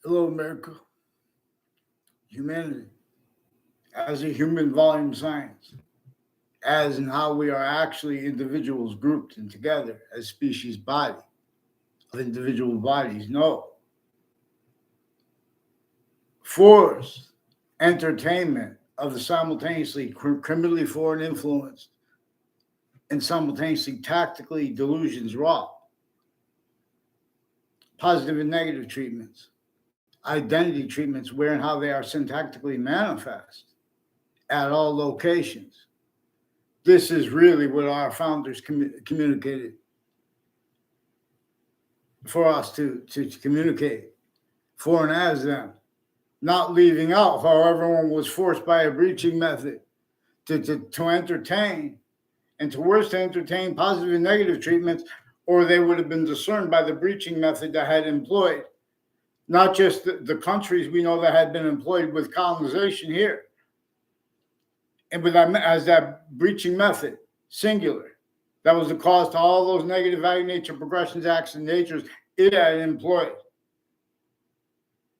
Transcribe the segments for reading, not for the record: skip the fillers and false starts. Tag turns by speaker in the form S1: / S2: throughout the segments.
S1: Hello, America. Humanity as a human volume science, as in how we are actually individuals grouped and together as species body of individual bodies. No, force entertainment of the simultaneously criminally foreign influenced and simultaneously tactically delusions raw, positive and negative treatments, identity treatments, where and how they are syntactically manifest at all locations. This is really what our founders communicated for us to communicate for and as them, not leaving out how everyone was forced by a breaching method to entertain and to worse to entertain positive and negative treatments, or they would have been discerned by the breaching method that had employed not just the countries we know that had been employed with colonization here, and with that as that breaching method, singular. That was the cause to all those negative value nature progressions, acts, and natures it had employed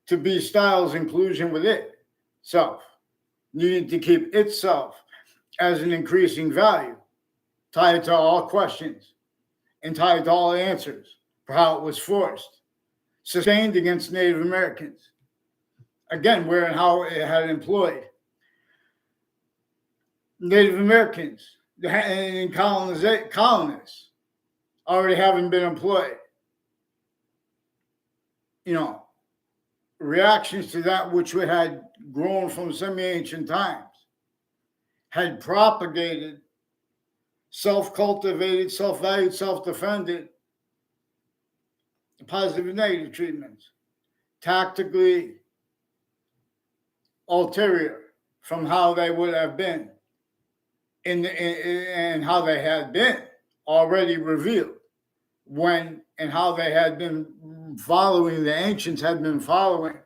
S1: to be styles inclusion with itself, needed to keep itself as an increasing value, tied to all questions and tied to all answers for how it was forced, sustained against Native Americans. Again, where and how it had employed Native Americans and colonists already having been employed. You know, reactions to that which we had grown from semi-ancient times, had propagated, self-cultivated, self-valued, self-defended, positive and negative treatments, tactically ulterior from how they would have been and how they had been already revealed when and how they had been following, the ancients had been following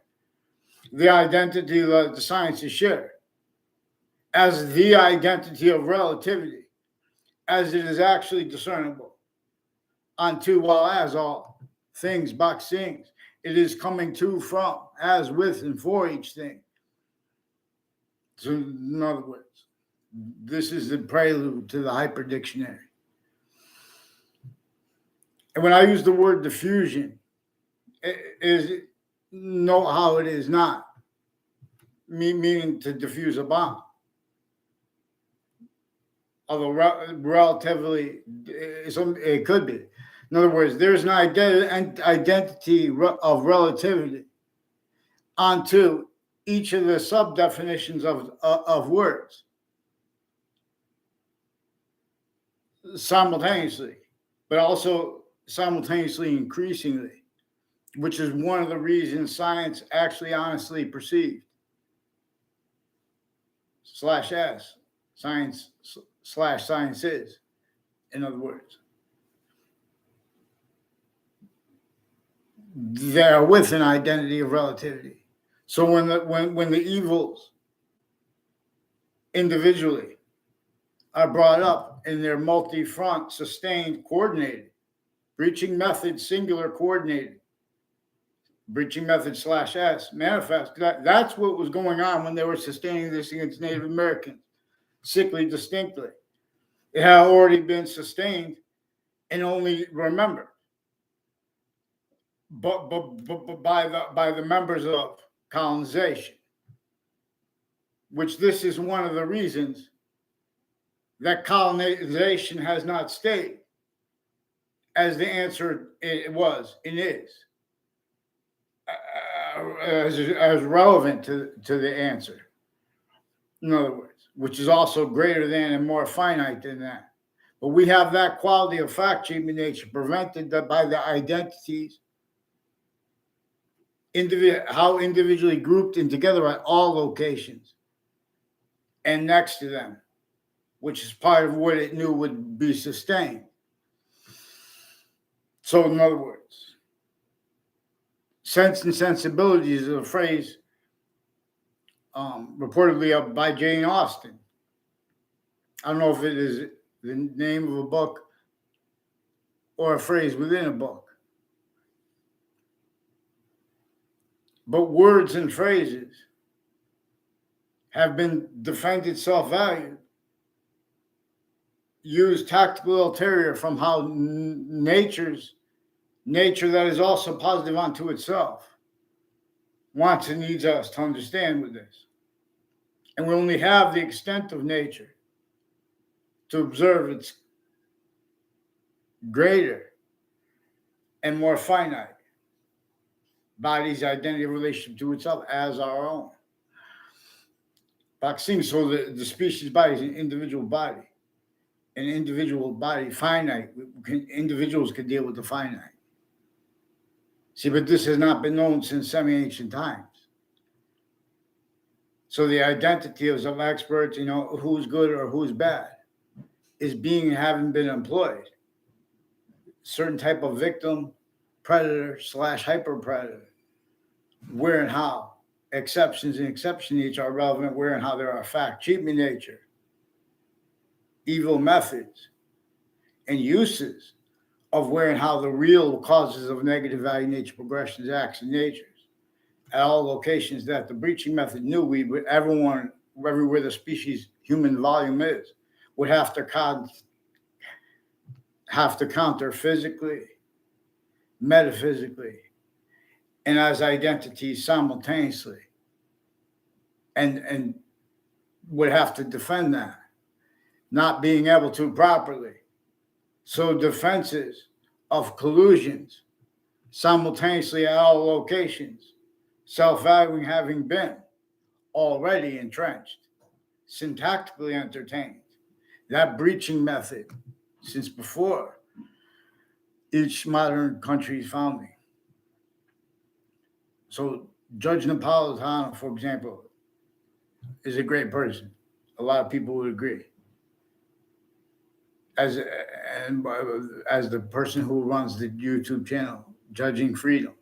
S1: the identity that the sciences share as the identity of relativity, as it is actually discernible unto while as all things box things. It is coming to, from, as, with, and for each thing. So, in other words, this is the prelude to the hyper dictionary. And when I use the word diffusion, it is know how it is not, meaning to diffuse a bomb. Although relatively, it could be. In other words, there's an identity of relativity onto each of the sub-definitions of words simultaneously, but also simultaneously increasingly, which is one of the reasons science actually honestly perceived /s, science /science is, in other words. They're with an identity of relativity. So when the evils individually are brought up in their multi-front, sustained, coordinated, breaching method, singular coordinated, breaching method /s, manifest, that's what was going on when they were sustaining this against Native Americans, sickly distinctly. It had already been sustained and only remembered but by the members of colonization, which this is one of the reasons that colonization has not stayed as the answer it was and is as relevant to the answer. In other words, which is also greater than and more finite than that. But we have that quality of fact treatment nature prevented by the identities, how individually grouped and together at all locations and next to them, which is part of what it knew would be sustained. So, in other words, sense and sensibility is a phrase reportedly by Jane Austen. I don't know if it is the name of a book or a phrase within a book. But words and phrases have been defended self-value, used tactical ulterior from how nature that is also positive unto itself wants and needs us to understand with this. And we only have the extent of nature to observe its greater and more finite body's identity relationship to itself as our own. So the species body is an individual body. An individual body, finite. Individuals can deal with the finite. See, but this has not been known since semi-ancient times. So the identity of some experts, who's good or who's bad, is having been employed. Certain type of victim, predator / hyper predator. Where and how exceptions and exception nature are relevant, where and how there are fact, treatment nature, evil methods, and uses of where and how the real causes of negative value nature progressions, acts, and natures at all locations that the breaching method knew everywhere the species human volume is, would have to counter physically, metaphysically, and as identities simultaneously, and would have to defend that, not being able to properly. So defenses of collusions simultaneously at all locations, self-valuing having been already entrenched, syntactically entertained, that breaching method since before each modern country's founding. So Judge Napolitano, for example, is a great person. A lot of people would agree. As the person who runs the YouTube channel, Judging Freedom.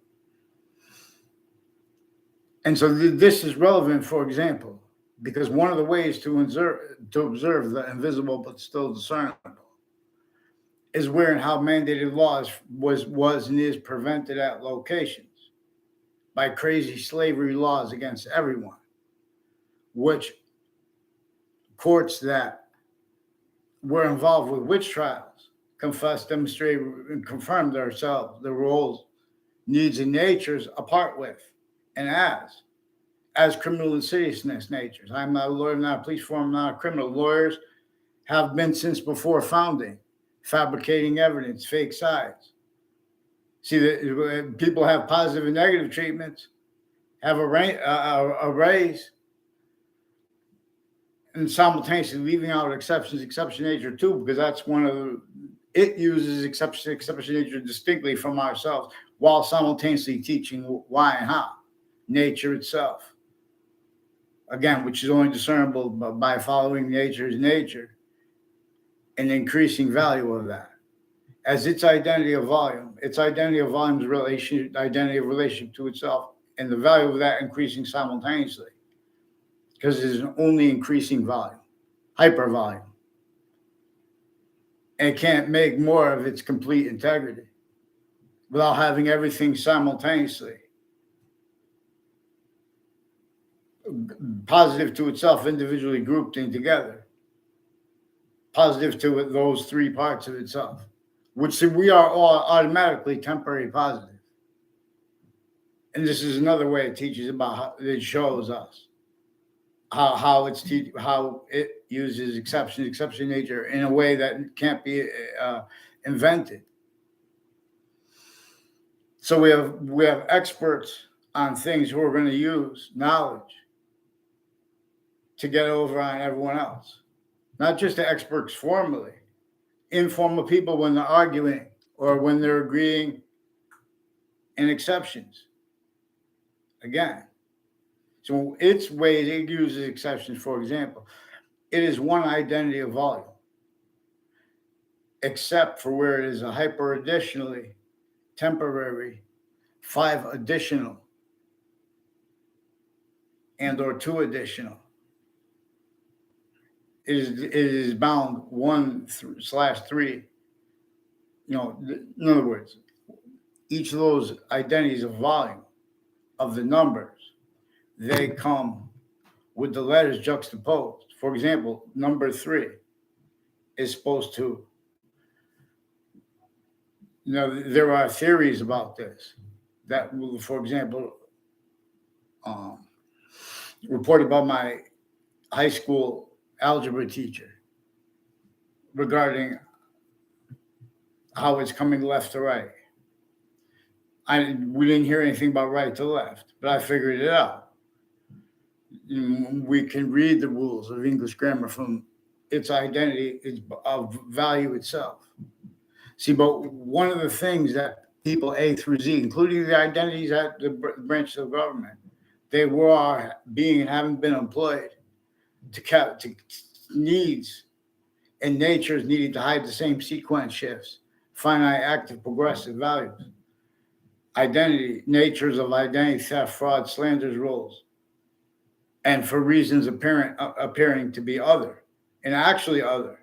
S1: And so this is relevant, for example, because one of the ways to observe the invisible but still discernible is where and how mandated laws was and is prevented at locations by crazy slavery laws against everyone, which courts that were involved with witch trials confessed, demonstrated, and confirmed themselves the roles, needs, and natures apart with and as criminal insidiousness natures. I'm not a lawyer, I'm not a police form, I'm not a criminal. Lawyers have been since before founding, fabricating evidence, fake sides. See, people have positive and negative treatments, have a raise, and simultaneously leaving out exception nature too, because that's it uses exception nature distinctly from ourselves while simultaneously teaching why and how nature itself. Again, which is only discernible by following nature's nature and increasing value of that. As its identity of volume, identity of relationship to itself, and the value of that increasing simultaneously. Because it is an only increasing volume, hyper volume. And it can't make more of its complete integrity without having everything simultaneously positive to itself, individually grouped in together, positive to those three parts of itself, which we are all automatically temporary positive. And this is another way it teaches about how it shows us how it uses exception nature in a way that can't be invented. So we have experts on things who are going to use knowledge to get over on everyone else. Not just the experts formally, informal people when they're arguing or when they're agreeing in exceptions. Again, so its ways it uses exceptions, for example, it is one identity of volume, except for where it is a hyper additionally temporary 5 additional and or 2 additional. It is bound 1/3. In other words, each of those identities of volume of the numbers, they come with the letters juxtaposed. For example, number 3 is supposed to, there are theories about this that will, for example, um, reported by my high school algebra teacher regarding how it's coming left to right. We didn't hear anything about right to left, but I figured it out. We can read the rules of English grammar from its identity, its of value itself. See, but one of the things that people A through Z, including the identities at the branches of government, they were being and having been employed to needs and natures needed to hide the same sequence shifts, finite, active, progressive values. Identity, natures of identity, theft, fraud, slanders, roles, and for reasons appearing to be other and actually other.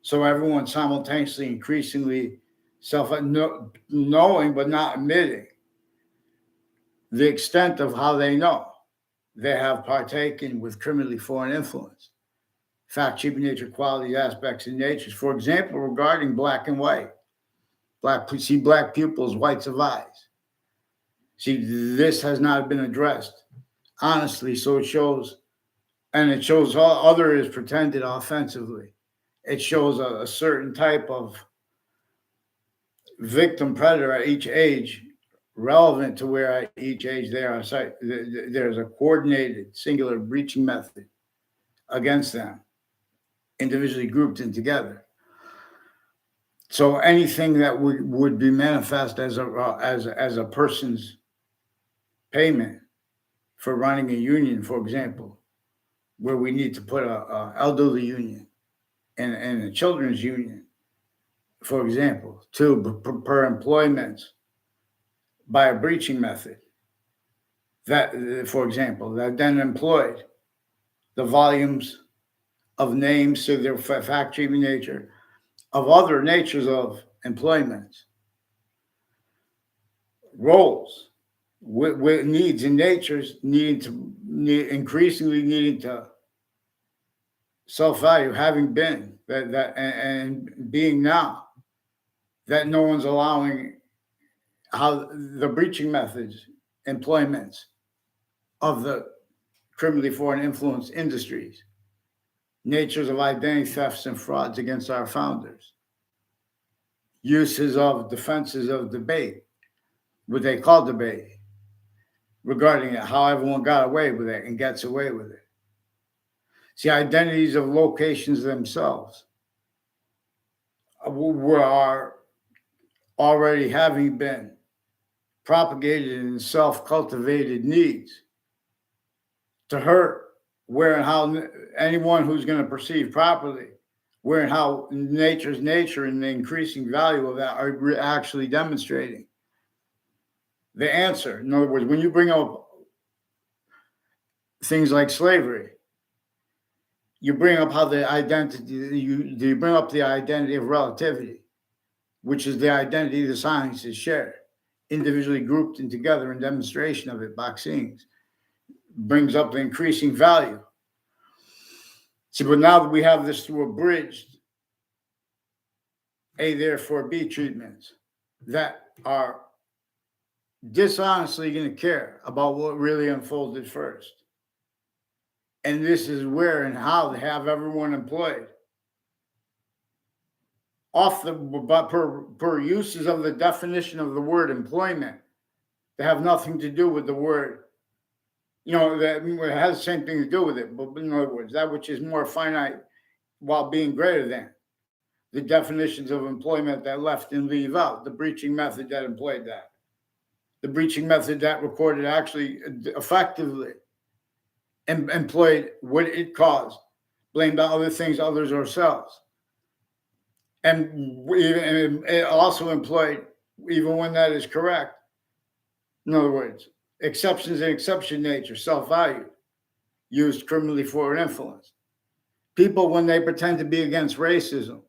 S1: So everyone simultaneously, increasingly knowing but not admitting the extent of how they know they have partaken with criminally foreign influence, fact, cheap nature, quality aspects, and natures. For example, regarding black and white, black pupils, whites of eyes. See, this has not been addressed honestly, so it shows, and it shows all other is pretended offensively. It shows a certain type of victim predator at each age, relevant to where at each age they are. There's a coordinated, singular breaching method against them, individually grouped and together. So anything that would be manifest as a person's payment for running a union, for example, where we need to put a elderly union and a children's union, for example, per employments by a breaching method, that, for example, that then employed the volumes of names to their factory nature, of other natures of employments, roles, with needs and natures increasingly needing to self-value, having been that and being now, that no one's allowing how the breaching methods, employments of the criminally foreign influence industries, natures of identity thefts and frauds against our founders, uses of defenses of debate, what they call debate, regarding it, how everyone got away with it and gets away with it. See, identities of locations themselves are already having been propagated in self-cultivated needs to hurt where and how anyone who's going to perceive properly, where and how nature's nature and the increasing value of that are actually demonstrating the answer. In other words, when you bring up things like slavery, you bring up how the identity, you bring up the identity of relativity, which is the identity the sciences share, individually grouped and together in demonstration of it, vaccines, brings up the increasing value. See, but now that we have this through abridged A, therefore B treatments that are dishonestly going to care about what really unfolded first. And this is where and how they have everyone employed. But per uses of the definition of the word employment, they have nothing to do with the word, that it has the same thing to do with it. But in other words, that which is more finite while being greater than. The definitions of employment that left and leave out, the breaching method that employed that. The breaching method that recorded actually effectively employed what it caused, blamed on other things, others, ourselves. And it also employed, even when that is correct, in other words, exceptions and exception nature, self-value, used criminally for an influence. People, when they pretend to be against racism,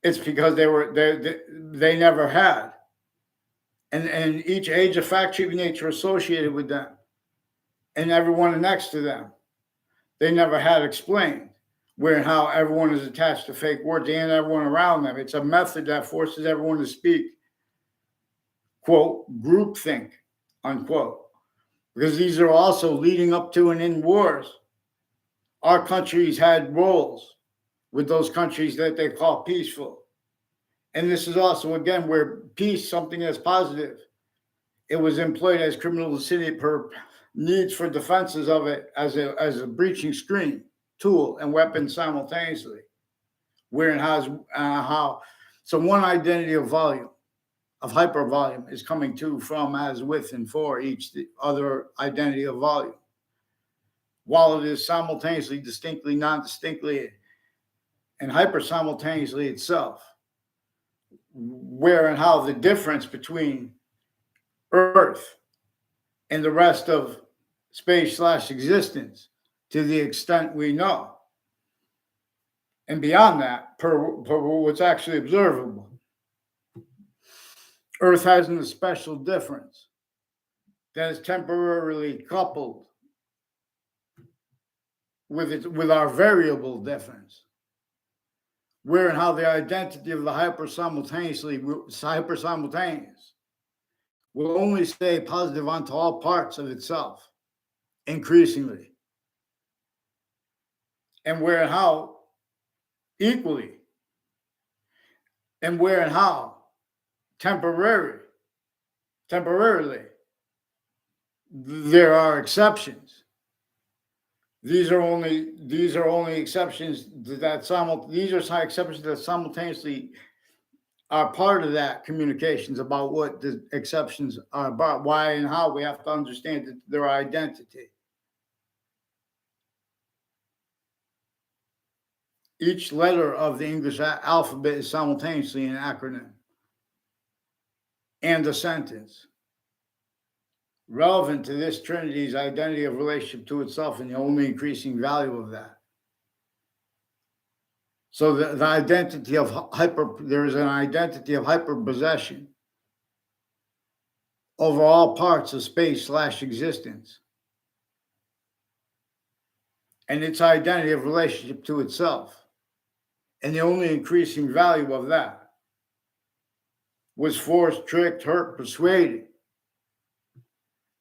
S1: it's because they never had and each age of fact treatment nature associated with them, and everyone next to them, they never had explained where and how everyone is attached to fake words and everyone around them. It's a method that forces everyone to speak, quote, groupthink, unquote. Because these are also leading up to and in wars. Our countries had roles with those countries that they call peaceful. And this is also, again, where peace, something that's positive, it was employed as criminal incentive per needs for defenses of it as a breaching screen, tool, and weapon simultaneously. Where and how. So one identity of volume, of hypervolume, is coming to, from, as, with, and for each the other identity of volume, while it is simultaneously, distinctly, non-distinctly, and hyper-simultaneously itself. Where and how the difference between Earth and the rest of space/existence, to the extent we know, and beyond that, per what's actually observable, Earth has a special difference that is temporarily coupled with our variable difference, where and how the identity of the hyper-simultaneous will only stay positive onto all parts of itself, increasingly. And where and how equally, and where and how temporarily, there are exceptions. These are only exceptions these are exceptions that simultaneously are part of that communications about what the exceptions are about, why and how we have to understand their identity. Each letter of the English alphabet is simultaneously an acronym and a sentence, relevant to this Trinity's identity of relationship to itself and the only increasing value of that. So the identity of there is an identity of hyperpossession over all parts of space/existence, and its identity of relationship to itself. And the only increasing value of that was forced, tricked, hurt, persuaded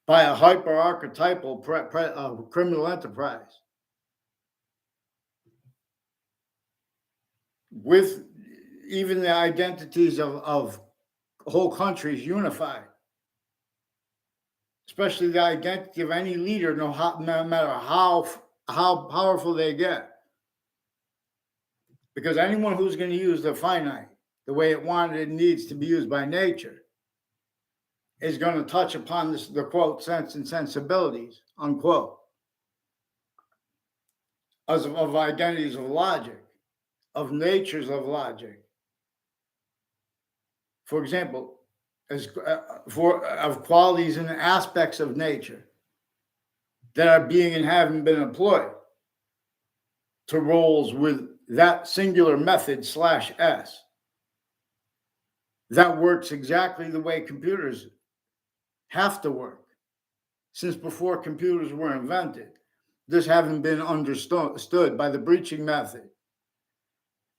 S1: by a hyper-archetypal criminal enterprise with even the identities of whole countries unified, especially the identity of any leader, no matter how powerful they get. Because anyone who's going to use the finite the way it wanted and needs to be used by nature is going to touch upon the quote sense and sensibilities, unquote, of identities of logic, of natures of logic. For example, of qualities and aspects of nature that are being and haven't been employed to roles with that singular method /S that works exactly the way computers have to work since before computers were invented. This having been understood by the breaching method.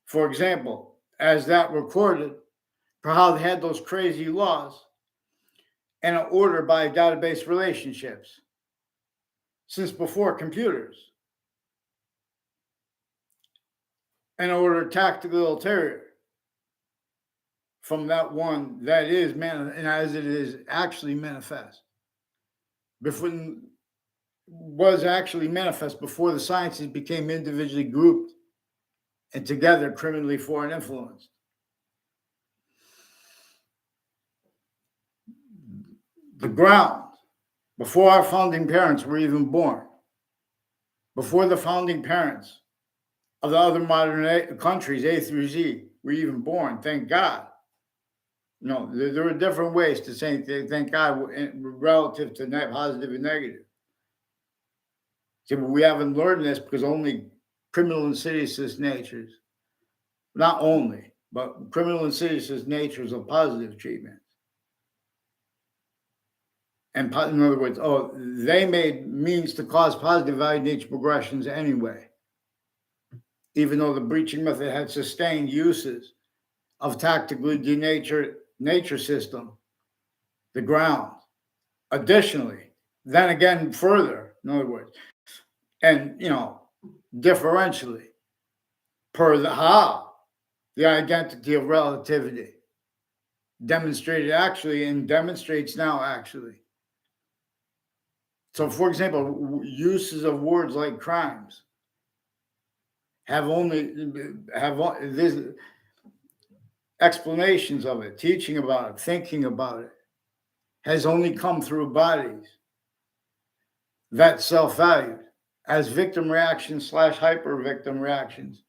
S1: For example, as that recorded, for how they had those crazy laws and an order by database relationships since before computers. An order tactical ulterior from that one that is and as it is actually manifest. Was actually manifest before the sciences became individually grouped and together criminally foreign influenced. The ground, before our founding parents were even born, before the founding parents of the other modern countries, A through Z, were even born, thank God. No, there are different ways to say thank God relative to positive and negative. See, but we haven't learned this because only criminal insidious natures, not only, but criminal insidious natures of positive treatment in other words, they made means to cause positive value nature progressions anyway, even though the breaching method had sustained uses of tactically denatured nature system, the ground. Additionally, then again further, in other words, and differentially, per the how, the identity of relativity demonstrated actually and demonstrates now actually. So, for example, uses of words like crimes have this explanations of it, teaching about it, thinking about it, has only come through bodies that self-valued as victim reactions / hyper victim reactions,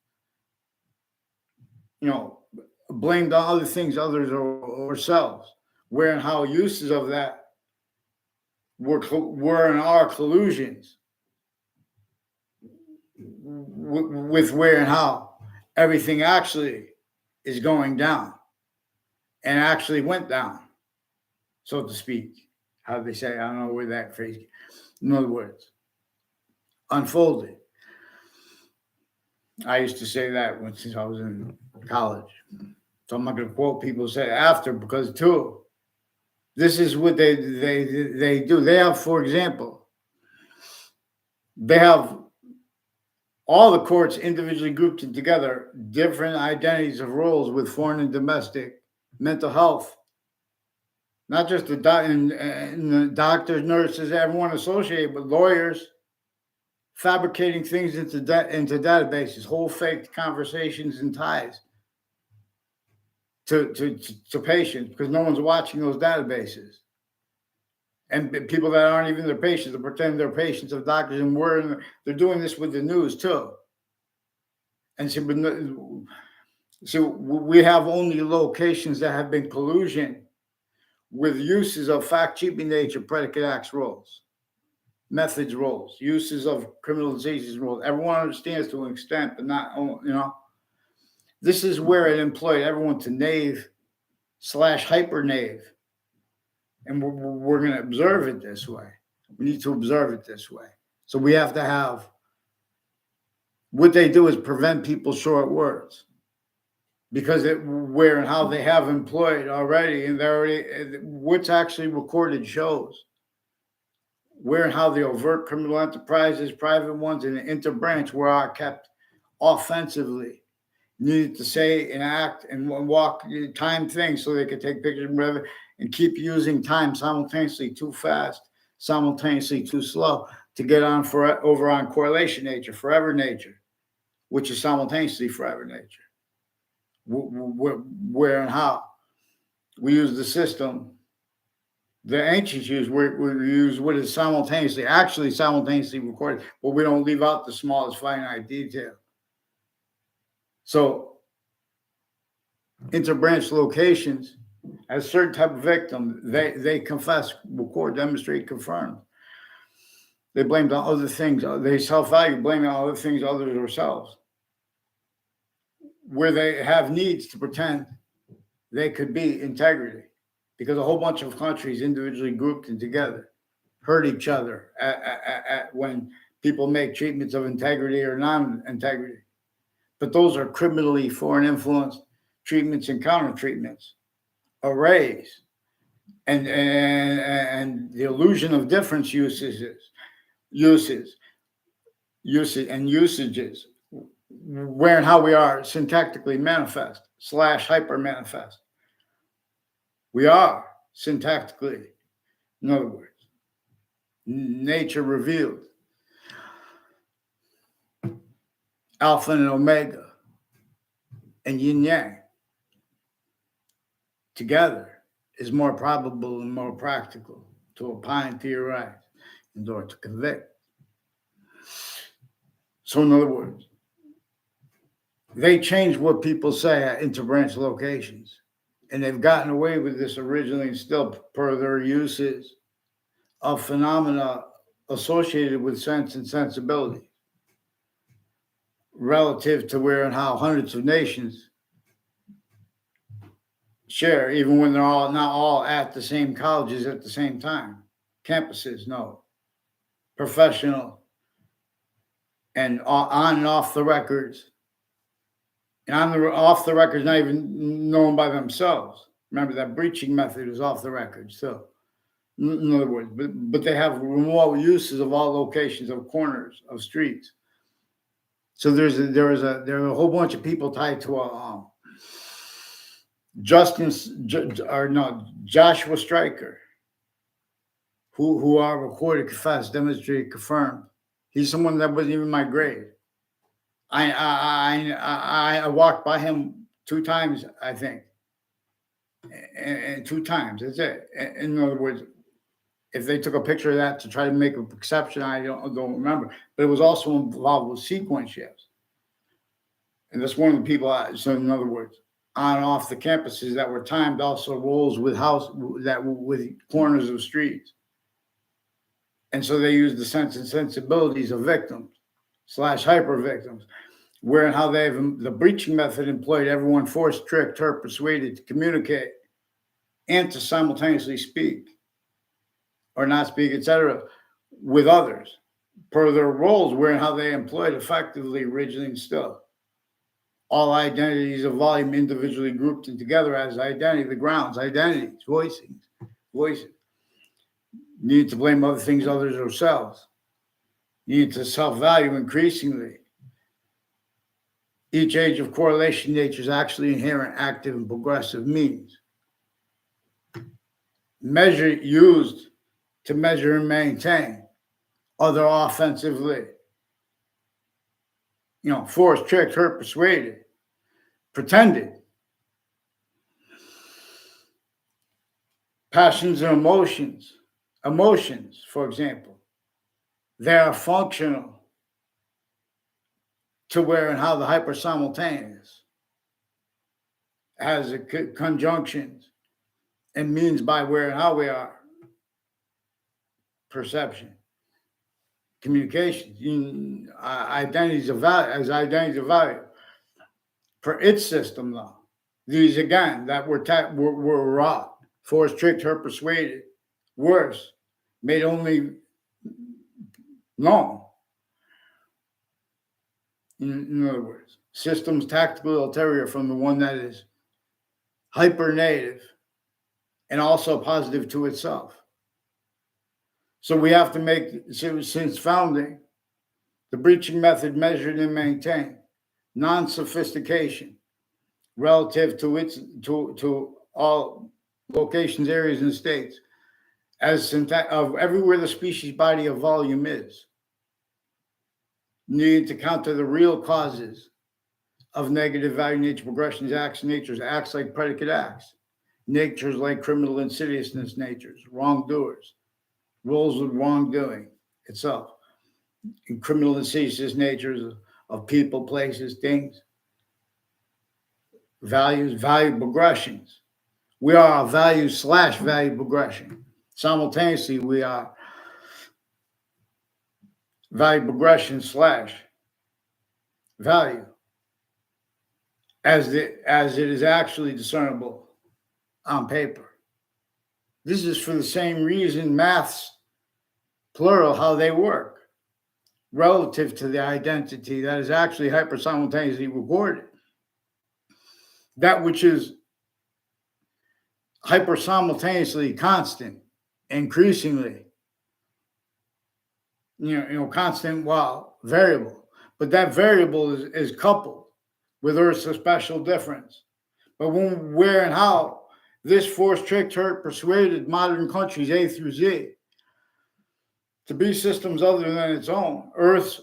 S1: blamed on other things, others or selves, where and how uses of that were in our collusions with where and how everything actually is going down and actually went down, so to speak. How they say, I don't know where that phrase, in other words, unfolded. I used to say that since I was in college. So I'm not going to quote people who say after, because too, this is what they do. They have, for example, they have all the courts individually grouped together, different identities of roles with foreign and domestic mental health. Not just the doctors, nurses, everyone associated with lawyers, fabricating things into databases, whole fake conversations and ties to patients, because no one's watching those databases. And people that aren't even their patients, they pretend they're patients of doctors, and they're doing this with the news too. And so we have only locations that have been collusion with uses of fact-cheaping nature, predicate acts roles, methods roles, uses of criminalizations roles. Everyone understands to an extent, but not, This is where it employed everyone to knave / hyper knave. And we're going to observe it this way. We need to observe it this way. So we have to have, what they do is prevent people's short words, because where and how they have employed already, and what's actually recorded shows where and how the overt criminal enterprises, private ones, and the interbranch are kept offensively, needed to say and act and walk time things so they could take pictures and whatever, and keep using time simultaneously too fast, simultaneously too slow, to get over on correlation nature, forever nature, which is simultaneously forever nature. Where and how we use the system the ancients use, we use what is actually simultaneously recorded, but we don't leave out the smallest finite detail. So interbranch locations, as certain type of victim, they confess, record, demonstrate, confirm. They blamed on other things. They self-value, blaming on other things other than themselves, where they have needs to pretend they could be integrity, because a whole bunch of countries individually grouped and together hurt each other when people make treatments of integrity or non-integrity. But those are criminally foreign influenced treatments and counter treatments, arrays, and the illusion of difference usages, where and how we are syntactically manifest / hyper manifest. We are syntactically, in other words, nature revealed, alpha and omega, and yin yang together is more probable and more practical to opine, theorize, and or to convict. So in other words, they changed what people say at interbranch locations, and they've gotten away with this originally, and still per their uses of phenomena associated with sense and sensibility, relative to where and how hundreds of nations share, even when they're not all at the same colleges at the same time. campuses, no. Professional and on and off the records. And on the off the records, not even known by themselves. Remember that breaching method is off the record. So, in other words, but they have remote uses of all locations of corners of streets. So there are a whole bunch of people tied to a Joshua Stryker, who are recorded, confessed, demonstrated, confirmed. He's someone that wasn't even my grade. I walked by him 2 times, I think, and 2 times. That's it. In other words, if they took a picture of that to try to make a perception, I don't remember. But it was also involved with sequence shifts, and that's one of the people. So in other words, on and off the campuses that were timed also rolls with with corners of streets, and so they used the sense and sensibilities of victims / hyper victims. Where and how the breaching method employed everyone forced, tricked, or persuaded to communicate and to simultaneously speak or not speak, etc., with others per their roles, where and how they employed effectively, rigidly, and still. All identities of volume individually grouped and together as identity, the grounds, identities, voices. Need to blame other things, others, ourselves. Need to self-value increasingly. Each age of correlation nature is actually inherent, active, and progressive means. Measure used to measure and maintain. Other offensively. Forced, tricked, hurt, persuaded, pretended. Passions and emotions. Emotions, for example, they are functional to where and how the hyper-simultaneous has conjunctions and means by where and how we are. Perception, communication, identities of value as identities of value. For its system, though, these again that were raw, forced, tricked, hurt, persuaded, worse, made only known. In other words, systems tactical ulterior from the one that is hyper native and also positive to itself. So we have to make, since founding, the breaching method measured and maintained non-sophistication relative to all locations, areas, and states as of everywhere the species body of volume is. Needed to counter the real causes of negative value nature progressions, acts, natures, acts like predicate acts, natures like criminal insidiousness natures, wrongdoers, roles with wrongdoing itself, and criminal insidious natures of people, places, things, values, value progressions. We are a value / value progression. Simultaneously, we are value progression / value as it is actually discernible on paper. This is for the same reason maths, plural, how they work relative to the identity that is actually hyper-simultaneously recorded. That which is hyper-simultaneously constant, increasingly, constant while variable. But that variable is coupled with Earth's special difference. But when, where, and how this forced, tricked, hurt, persuaded modern countries A through Z to be systems other than its own, Earth's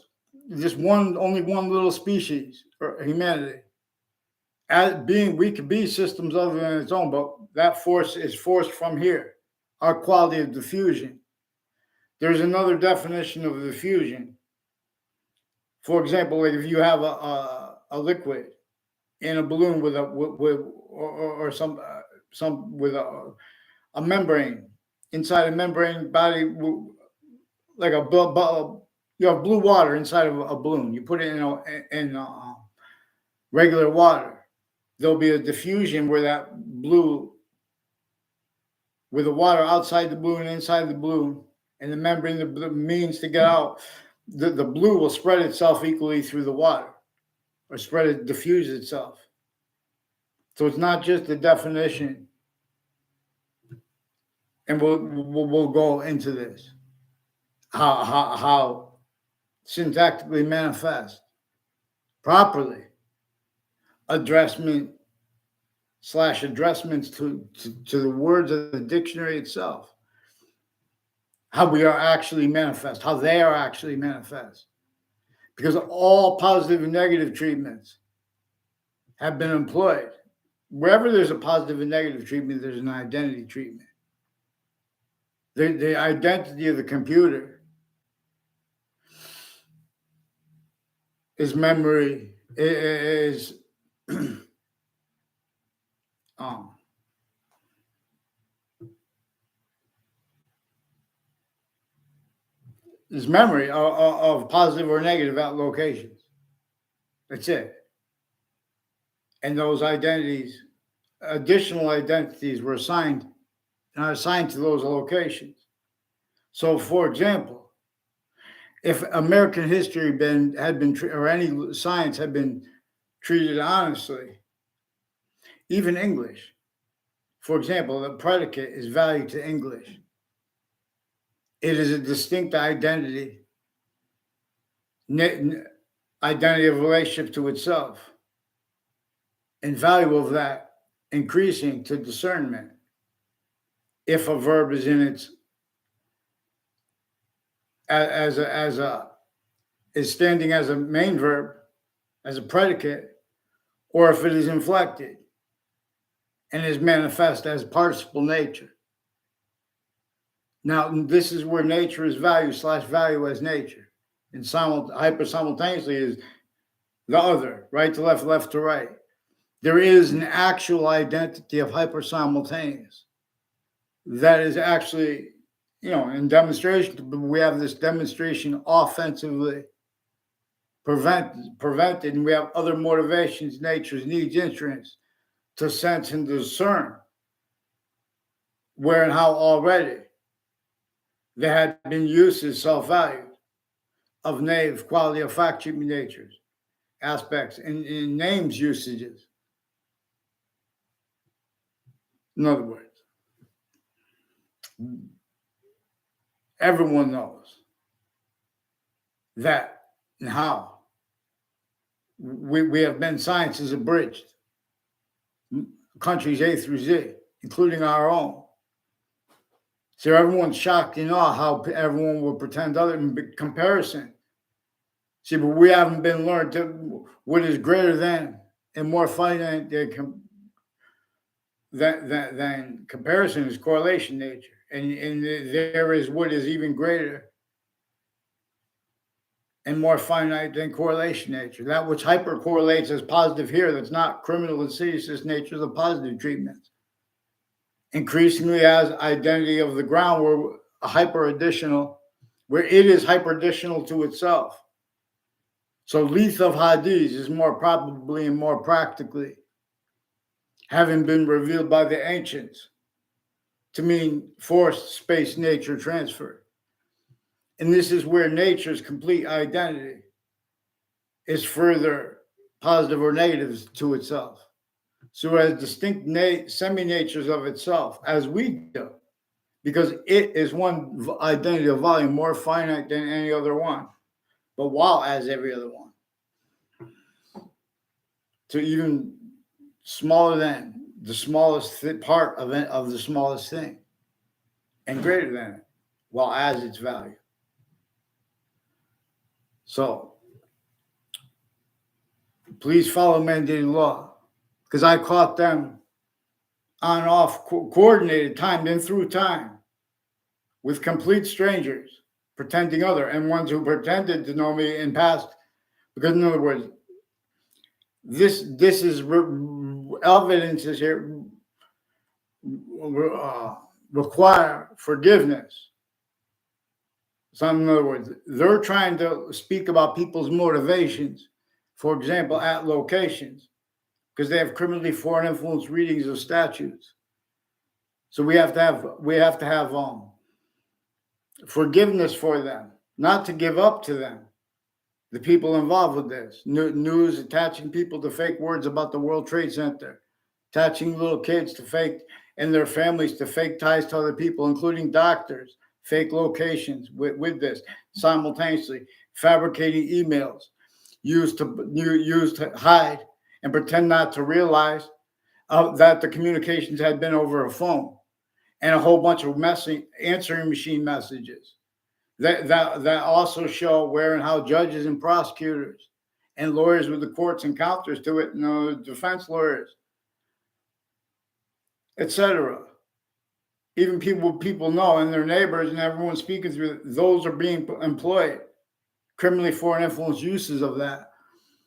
S1: just only one little species, or humanity. We could be systems other than its own, but that force is forced from here, our quality of diffusion. There's another definition of diffusion. For example, like if you have a liquid in a balloon with some with a membrane, inside a membrane body, like you have blue water inside of a balloon. You put it in regular water. There'll be a diffusion where that blue, with the water outside the balloon and inside the balloon, and the membrane the means to get out, the blue will spread itself equally through the water, or diffuse itself. So it's not just the definition, and we'll go into this, how syntactically manifest properly addressment / addressments to the words of the dictionary itself, how we are actually manifest, how they are actually manifest. Because all positive and negative treatments have been employed. Wherever there's a positive and negative treatment, there's an identity treatment. The identity of the computer is memory, is is memory of positive or negative locations. That's it. And those identities, additional identities, were assigned to those locations. So, for example, if American history had been or any science had been treated honestly, even English, for example, the predicate is valued to English. It is a distinct identity of relationship to itself, and value of that increasing to discernment if a verb is in its is standing as a main verb, as a predicate, or if it is inflected and is manifest as participle nature. Now, this is where nature is value / value as nature. And hyper-simultaneously is the other, right to left, left to right. There is an actual identity of hyper-simultaneous that is actually, in demonstration. We have this demonstration offensively prevented, and we have other motivations, nature's needs, interests to sense and discern where and how already there had been uses self-valued of native quality of fact treatment natures, aspects, in names usages. In other words, everyone knows that and how we have been sciences abridged, countries A through Z, including our own. So everyone's shocked in awe how everyone will pretend other in comparison. See, but we haven't been learned to what is greater than and more finite than comparison is correlation nature. And there is what is even greater and more finite than correlation nature. That which hyper-correlates as positive here, that's not criminal insidious nature of the positive treatments. Increasingly as identity of the ground, where it is hyper-additional to itself. So Leith of Hadith is more probably and more practically having been revealed by the ancients to mean forced space nature transfer. And this is where nature's complete identity is further positive or negative to itself. So it has distinct semi-natures of itself, as we do, because it is one identity of volume more finite than any other one, but while as every other one. So even smaller than the smallest part of the smallest thing, and greater than it, while as its value. So please follow mandated law, because I caught them on and off, coordinated, timed in through time, with complete strangers, pretending other, and ones who pretended to know me in past. Because in other words, this is evidence is here require forgiveness. So in other words, they're trying to speak about people's motivations, for example, at locations, because they have criminally foreign influence readings of statutes. So we have to have forgiveness for them, not to give up to them. The people involved with this news, attaching people to fake words about the World Trade Center, attaching little kids to fake and their families to fake ties to other people, including doctors, fake locations with this simultaneously, fabricating emails used to hide and pretend not to realize that the communications had been over a phone, and a whole bunch of answering machine messages that also show where and how judges and prosecutors and lawyers with the courts and counters to it, defense lawyers, etc. Even people know and their neighbors and everyone speaking through, those are being employed. Criminally foreign influence uses of that.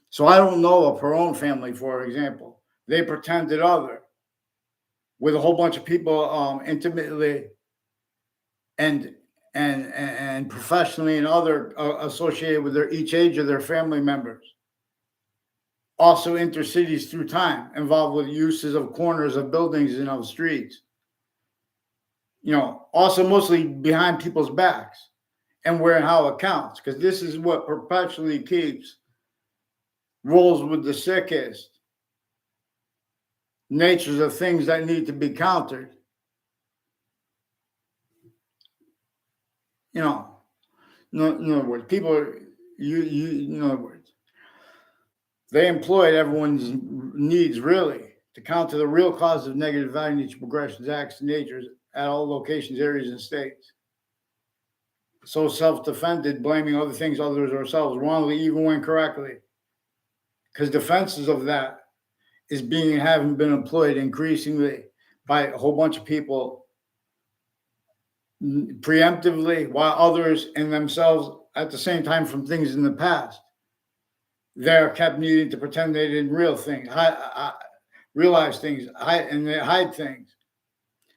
S1: So I don't know of her own family, for example. They pretended other with a whole bunch of people intimately and professionally and other associated with each age of their family members. Also intercities through time, involved with uses of corners of buildings and of streets. Also mostly behind people's backs and where and how it counts, because this is what perpetually keeps rolls with the sickest natures of things that need to be countered. In other words, people are, in other words, they employed everyone's needs really to counter the real cause of negative value, nature, progressions, acts, and natures at all locations, areas, and states. So self-defended, blaming other things, others, or ourselves wrongly, even when correctly. Because defenses of that having been employed increasingly by a whole bunch of people preemptively, while others and themselves at the same time from things in the past. They're kept needing to pretend they didn't realize things, and they hide things.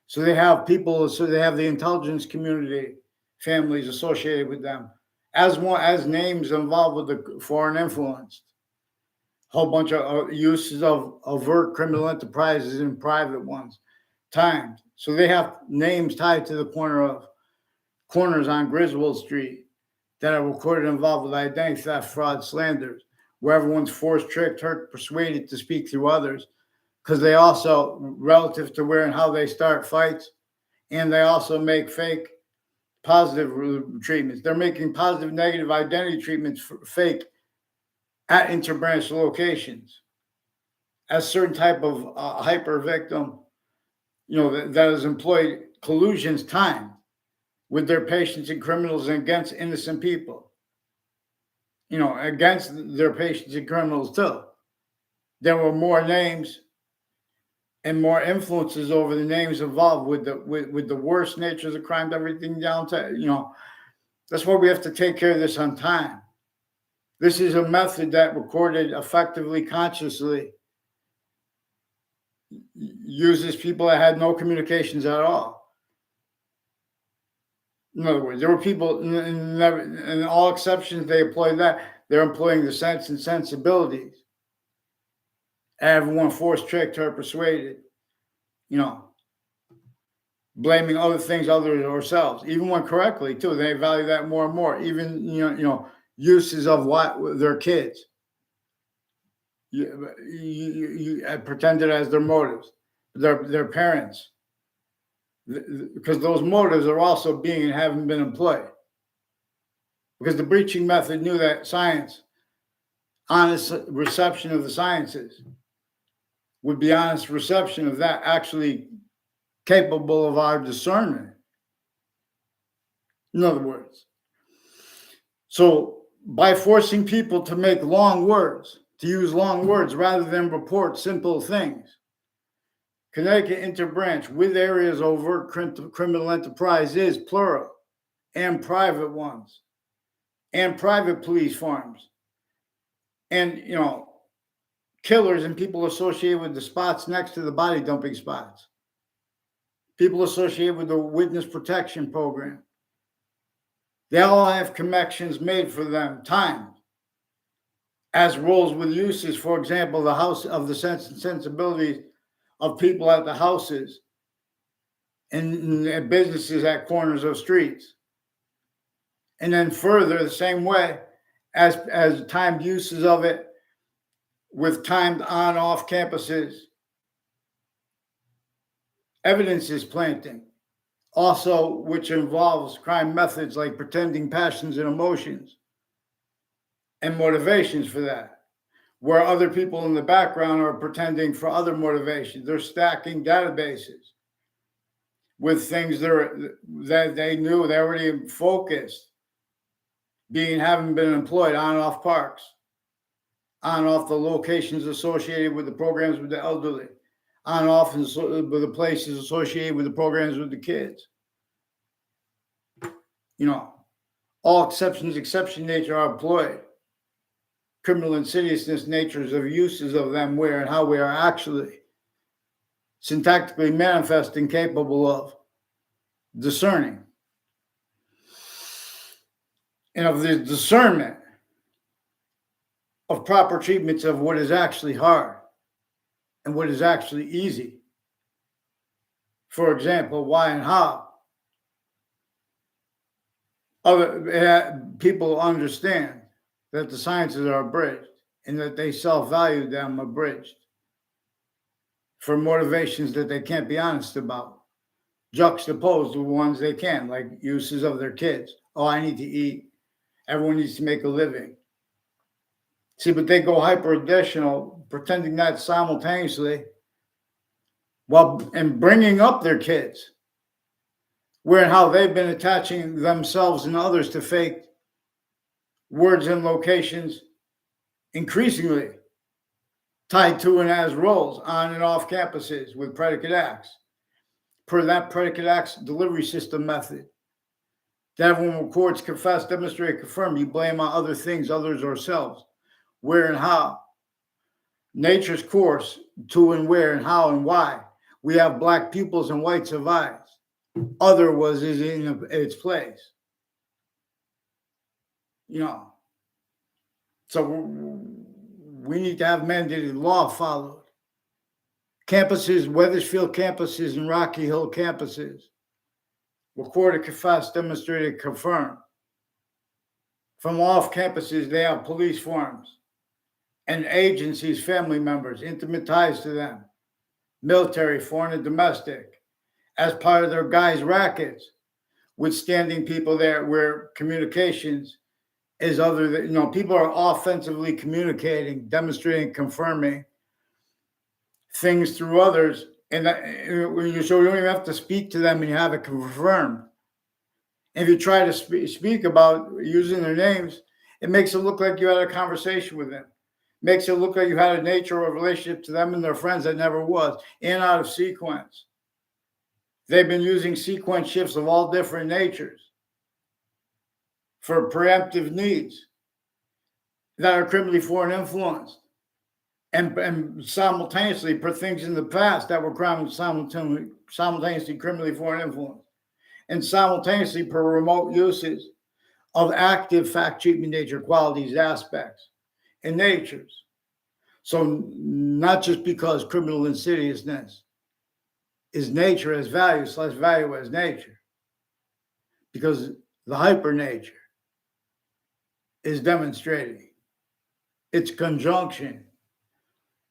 S1: So they have the intelligence community, families associated with them, as names involved with the foreign influence. Whole bunch of uses of overt criminal enterprises and private ones, timed. So they have names tied to the corners on Griswold Street that are recorded involved with identity theft, fraud, slanders, where everyone's forced, tricked, hurt, persuaded to speak through others, because they also, relative to where and how they start fights, and they also make fake positive treatments. They're making positive, negative identity treatments fake at interbranch locations as certain type of hyper victim, that is employed collusions timed with their patients and criminals and against innocent people, against their patients and criminals too. There were more names and more influences over the names involved with the worst natures of crime, everything down to, that's why we have to take care of this on time. This is a method that recorded effectively, consciously, uses people that had no communications at all. In other words, there were people, in all exceptions, they employed that. They're employing the sense and sensibilities. Everyone forced, tricked, or persuaded, blaming other things, others, or ourselves, even when correctly, too. They value that more and more. Even, uses of their kids. You pretended as their motives, their parents, because those motives are also being and haven't been employed. Because the breaching method knew that science, honest reception of the sciences, would be honest reception of that actually capable of our discernment. In other words, so by forcing people to make long words, to use long words rather than report simple things, Connecticut interbranch with areas overt criminal enterprise is plural, and private ones, and private police farms, and killers and people associated with the spots next to the body dumping spots, people associated with the witness protection program. They all have connections made for them, timed, as roles with uses. For example, the house of the sense and sensibilities of people at the houses and businesses at corners of streets. And then further, the same way as timed uses of it with timed on-off campuses, evidence is planting. Also, which involves crime methods like pretending passions and emotions and motivations for that, where other people in the background are pretending for other motivations. They're stacking databases with things that they knew they already focused, having been employed on and off parks, on and off the locations associated with the programs with the elderly, on and off with the places associated with the programs with the kids. All exception nature are employed. Criminal insidiousness natures of uses of them, where and how we are actually syntactically manifest and capable of discerning. And of the discernment of proper treatments of what is actually hard and what is actually easy. For example, why and how. People understand that the sciences are abridged and that they self-value them abridged for motivations that they can't be honest about, juxtaposed to ones they can, like uses of their kids. Oh, I need to eat. Everyone needs to make a living. See, but they go hyper-additional, pretending that simultaneously and bringing up their kids, where and how they've been attaching themselves and others to fake words and locations, increasingly tied to and as roles on and off campuses with predicate acts, per that predicate acts delivery system method. That everyone records, confess, demonstrate, confirm. You blame on other things, others, or selves. Where and how. Nature's course, to and where and how and why. We have black pupils and whites of eyes. Other is in its place. So we need to have mandated law followed. Campuses, Weathersfield campuses and Rocky Hill campuses, recorded, confessed, demonstrated, confirmed. From off campuses, they have police forms and agencies, family members, intimate ties to them, military, foreign, and domestic, as part of their guys' rackets, withstanding people there where communications is other than, people are offensively communicating, demonstrating, confirming things through others. And so you don't even have to speak to them and you have it confirmed. If you try to speak about using their names, it makes it look like you had a conversation with them. Makes it look like you had a nature of a relationship to them and their friends that never was, and out of sequence. They've been using sequence shifts of all different natures for preemptive needs that are criminally foreign influenced, and simultaneously for things in the past that were simultaneously criminally foreign influenced, and simultaneously per remote uses of active fact treatment nature qualities, aspects, and natures. So not just because criminal insidiousness is nature as value, / value as nature, because the hyper nature is demonstrating its conjunction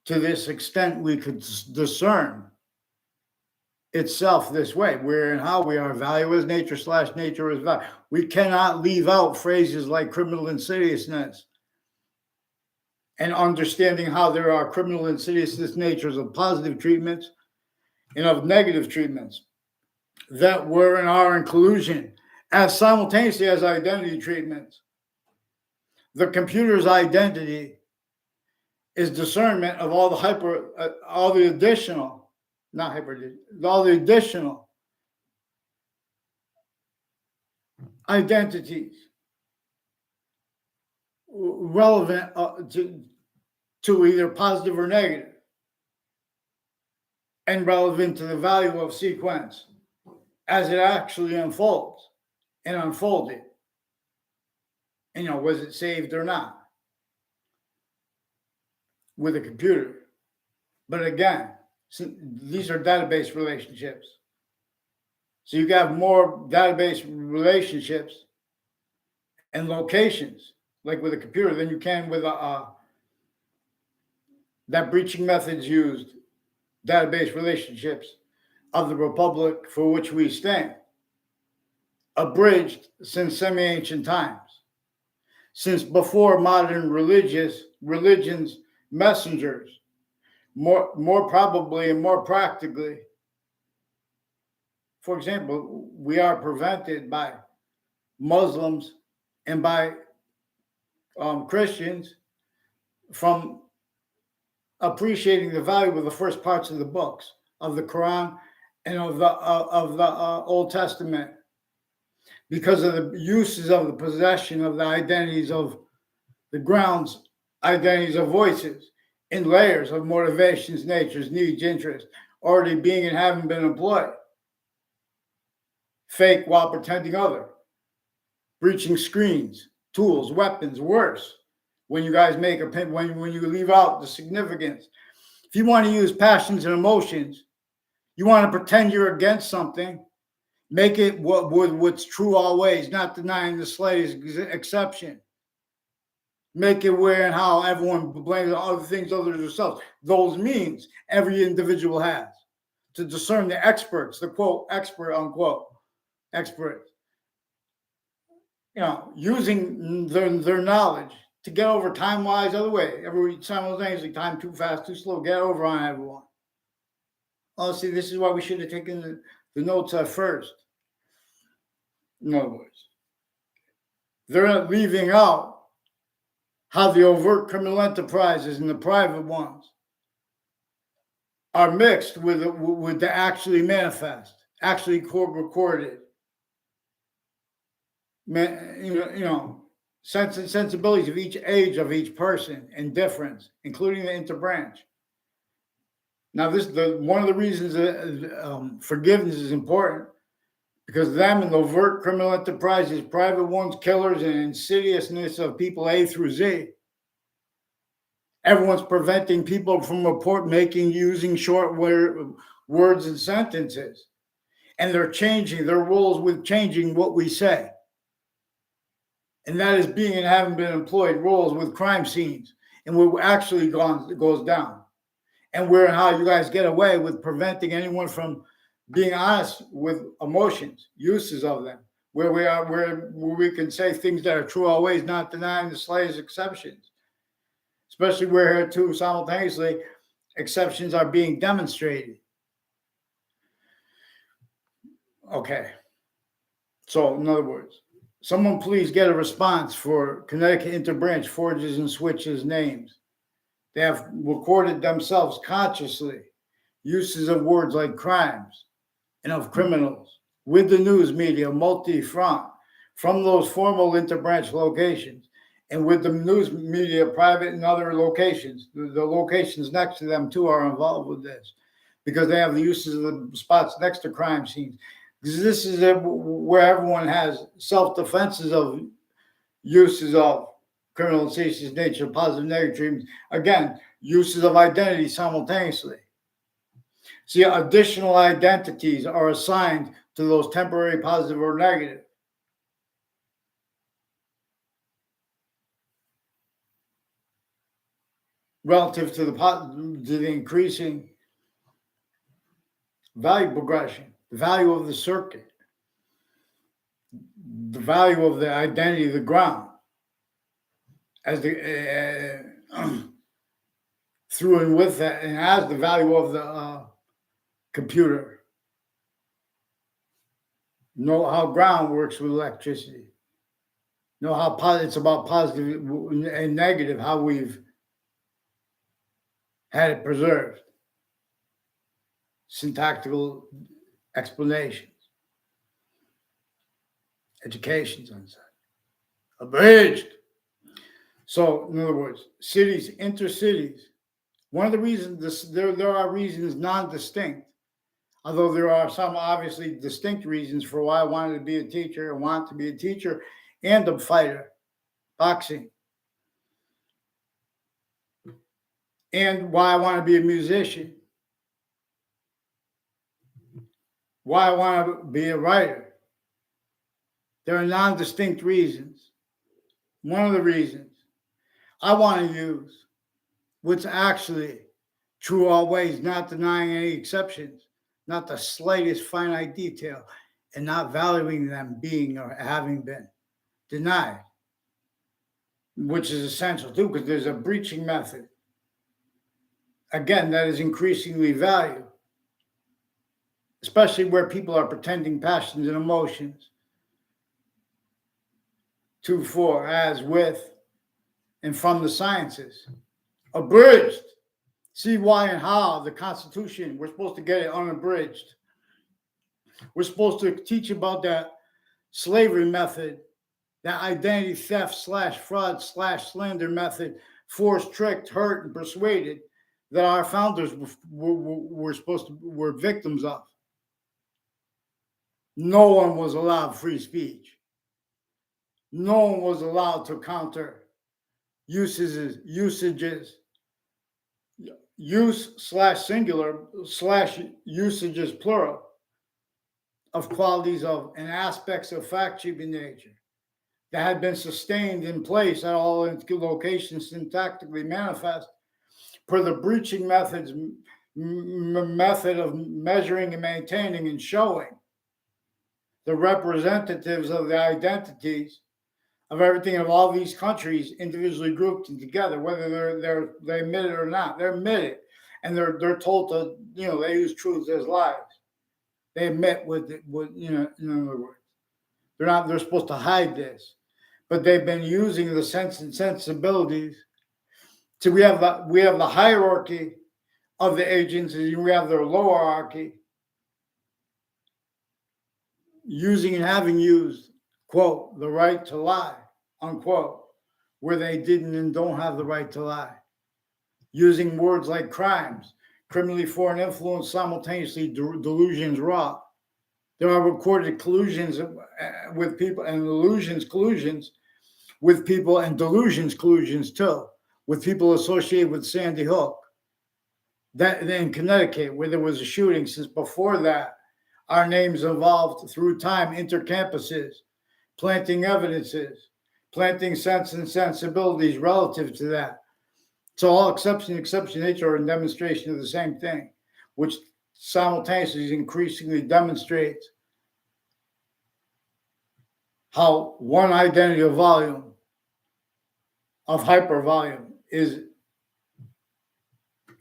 S1: to this extent we could discern itself this way, where and how we are value as nature / nature as value. We cannot leave out phrases like criminal insidiousness and understanding how there are criminal insidiousness natures of positive treatments and of negative treatments that were and are in collusion as simultaneously as identity treatments. The computer's identity is discernment of all the additional identities relevant to either positive or negative, and relevant to the value of sequence as it actually unfolds and unfolded. And was it saved or not with a computer? But again, these are database relationships. So you have more database relationships and locations, like with a computer, than you can with that breaching methods used database relationships of the republic for which we stand, abridged since semi-ancient times, since before modern religions, messengers, more probably and more practically. For example, we are prevented by Muslims and by Christians from appreciating the value of the first parts of the books of the Quran and of the Old Testament, because of the uses of the possession of the identities of the grounds, identities of voices in layers of motivations, natures, needs, interests, already being and having been employed. Fake while pretending other, breaching screens, tools, weapons, worse. When you guys make a when you leave out the significance. If you want to use passions and emotions, you want to pretend you're against something, make it what's true always, not denying the slightest exception. Make it where and how everyone blames other things other than themselves. Those means every individual has to discern the experts, the quote expert unquote experts. Using their knowledge to get over time-wise other way. Every simultaneously, time too fast, too slow, get over on everyone. Oh, see, this is why we should have taken the notes at first. In other words, they're not leaving out how the overt criminal enterprises and the private ones are mixed with the actually manifest, actually recorded. Sense and sensibilities of each age of each person and difference, including the interbranch. Now, one of the reasons that forgiveness is important, because them and the overt criminal enterprises, private ones, killers, and insidiousness of people A through Z. Everyone's preventing people from using short words and sentences, and they're changing their roles with changing what we say. And that is being and having been employed roles with crime scenes and what actually goes down. And where and how you guys get away with preventing anyone from being honest with emotions, uses of them, where we can say things that are true always, not denying the slightest exceptions. Especially where here too, simultaneously, exceptions are being demonstrated. Okay. So in other words, someone please get a response for Connecticut Interbranch Forges and Switches names. They have recorded themselves consciously uses of words like crimes and of criminals with the news media multi-front from those formal interbranch locations and with the news media private and other locations. The locations next to them too are involved with this because they have the uses of the spots next to crime scenes. This is where everyone has self-defenses of uses of criminal and seditious nature, positive, negative treatments. Again, uses of identity simultaneously. See, additional identities are assigned to those temporary positive or negative. Relative to the increasing value progression, the value of the circuit, the value of the identity of the ground, as the through and with that, and as the value of the computer. Know how ground works with electricity. Know how it's about positive and negative, how we've had it preserved. Syntactical explanations, educations on such. Abridged. So, in other words, cities, intercities. One of the reasons there are reasons non-distinct, although there are some obviously distinct reasons for why I wanted to be a teacher and want to be a teacher and a fighter, boxing, and why I want to be a musician, why I want to be a writer. There are non-distinct reasons. one of the reasons I want to use what's actually true always, not denying any exceptions, not the slightest finite detail, and not valuing them being or having been denied, which is essential too, because there's a breaching method, again, that is increasingly valued, especially where people are pretending passions and emotions to, for, as, with, and from the sciences. Abridged. See why and how the Constitution, we're supposed to get it unabridged. We're supposed to teach about that slavery method, that identity theft / fraud / slander method, forced, tricked, hurt, and persuaded that our founders were victims of. No one was allowed free speech. No one was allowed to counter usages, use / singular / usages plural of qualities of and aspects of fact-keeping nature that had been sustained in place at all locations syntactically manifest per the breaching methods method of measuring and maintaining and showing the representatives of the identities of everything of all these countries individually grouped and together, whether they admit it or not. They're admitted, and they're told to, they use truth as lies. They admit with in other words, they're supposed to hide this, but they've been using the sense and sensibilities. So we have the hierarchy of the agencies. We have their lower hierarchy using and having used, quote, the right to lie, unquote, where they didn't and don't have the right to lie. Using words like crimes, criminally foreign influence, simultaneously delusions raw. There are recorded collusions with people and collusions with people and collusions too, with people associated with Sandy Hook. That in Connecticut, where there was a shooting, since before that, our names evolved through time, intercampuses, planting evidences, planting sense and sensibilities relative to that. So all exception, nature are a demonstration of the same thing, which simultaneously increasingly demonstrates how one identity of volume, of hypervolume, is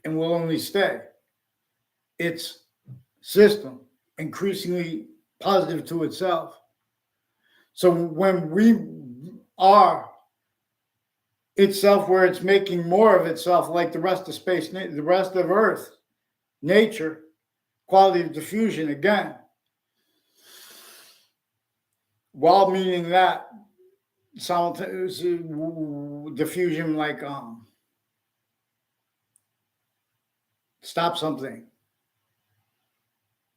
S1: and will only stay its system, increasingly positive to itself. So when we are itself, where it's making more of itself, like the rest of space, the rest of Earth, nature, quality of diffusion, again, while meaning that simultaneous diffusion, like stop something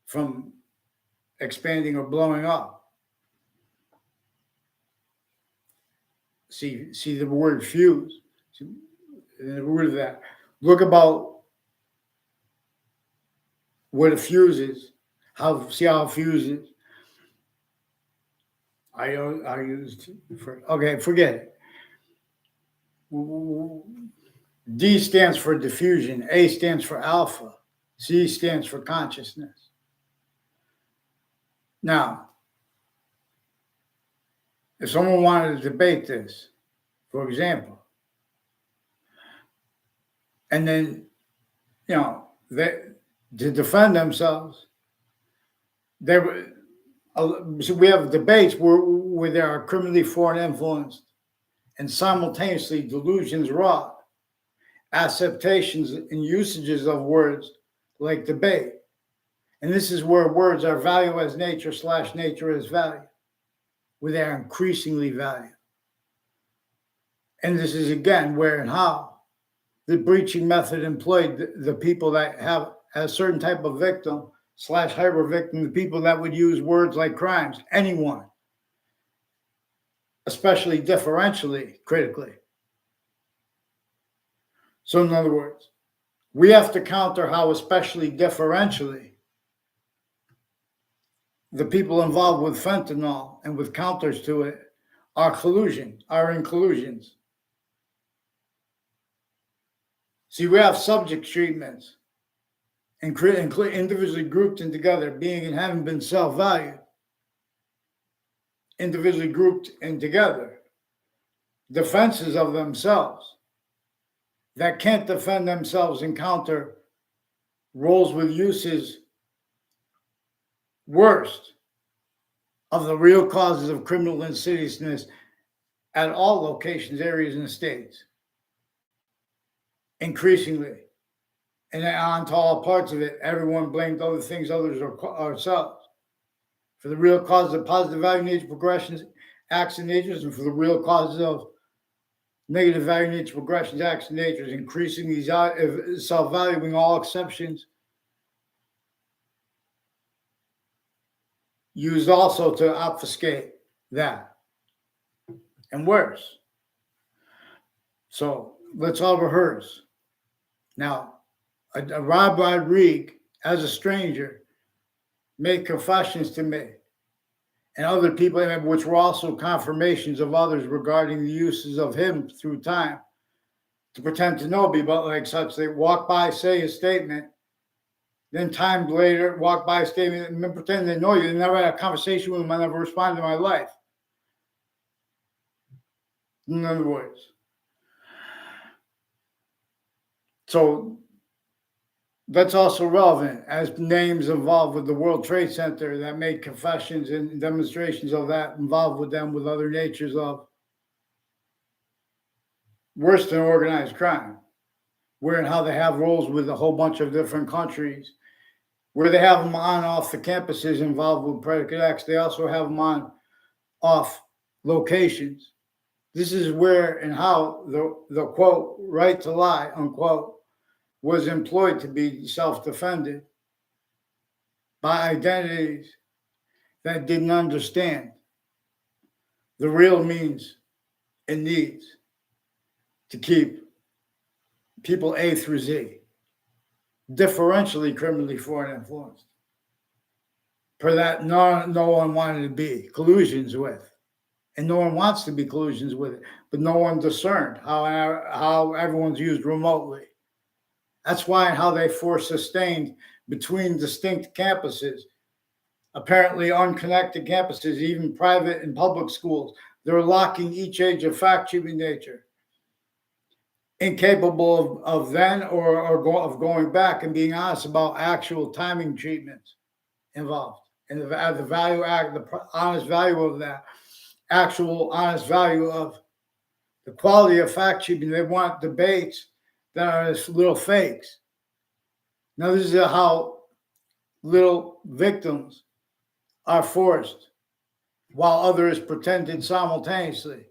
S1: from expanding or blowing up. See the word fuse. See the word of that. Look about what a fuse is. See how a fuse is. I used for forget it. D stands for diffusion. A stands for alpha. C stands for consciousness. Now, if someone wanted to debate this, for example, and then, to defend themselves, so we have debates where there are criminally foreign influenced and simultaneously delusions wrought, acceptations and usages of words like debate. And this is where words are value as nature / nature as value, where they are increasingly valued. And this is, again, where and how the breaching method employed the people that have a certain type of victim / hyper victim, the people that would use words like crimes, anyone, especially differentially, critically. So in other words, we have to counter how, especially differentially, the people involved with fentanyl and with counters to it are in collusions. See, we have subject treatments and individually grouped and together, being and having been self-valued, individually grouped and together, defenses of themselves that can't defend themselves encounter roles with uses worst of the real causes of criminal insidiousness at all locations, areas, and states. Increasingly, and onto all parts of it, everyone blamed other things, others, or ourselves. For the real causes of positive value nature progressions, acts and natures, and for the real causes of negative value nature progressions, acts and natures, increasingly self-valuing all exceptions, used also to obfuscate that, and worse. So let's all rehearse. Now, Rob Rodriguez, as a stranger, made confessions to me and other people, which were also confirmations of others regarding the uses of him through time, to pretend to know me, but like such, they walk by, say a statement, then time later walk by a statement and pretend they know you. They never had a conversation with them. I never responded to my life. In other words. So that's also relevant as names involved with the World Trade Center that made confessions and demonstrations of that involved with them with other natures of worse than organized crime, where and how they have roles with a whole bunch of different countries, where they have them on off the campuses involved with predicate acts. They also have them on off locations. This is where and how the quote, right to lie, unquote, was employed to be self-defended by identities that didn't understand the real means and needs to keep people A through Z differentially criminally foreign influenced. Per that, no one wanted to be collusions with, and no one wants to be collusions with it, but no one discerned how everyone's used remotely. That's why and how they force sustained between distinct campuses, apparently unconnected campuses, even private and public schools. They're locking each age of fact-cheating nature, incapable of then or of going back and being honest about actual timing treatments involved and the value act, the honest value of that, actual honest value of the quality of fact-cheating. They want debates that are just little fakes. Now, this is how little victims are forced while others pretended simultaneously.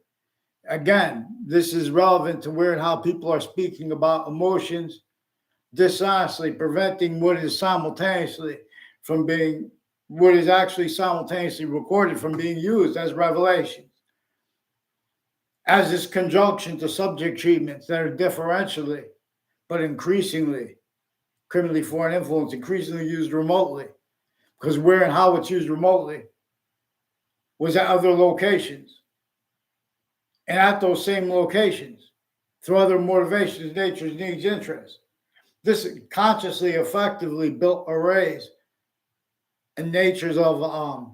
S1: Again, this is relevant to where and how people are speaking about emotions dishonestly, preventing what is simultaneously from being, what is actually simultaneously recorded from being used as revelations. As this conjunction to subject treatments that are differentially, but increasingly criminally foreign influence, increasingly used remotely, because where and how it's used remotely was at other locations. And at those same locations, through other motivations, natures, needs, interests. This consciously, effectively built arrays and natures of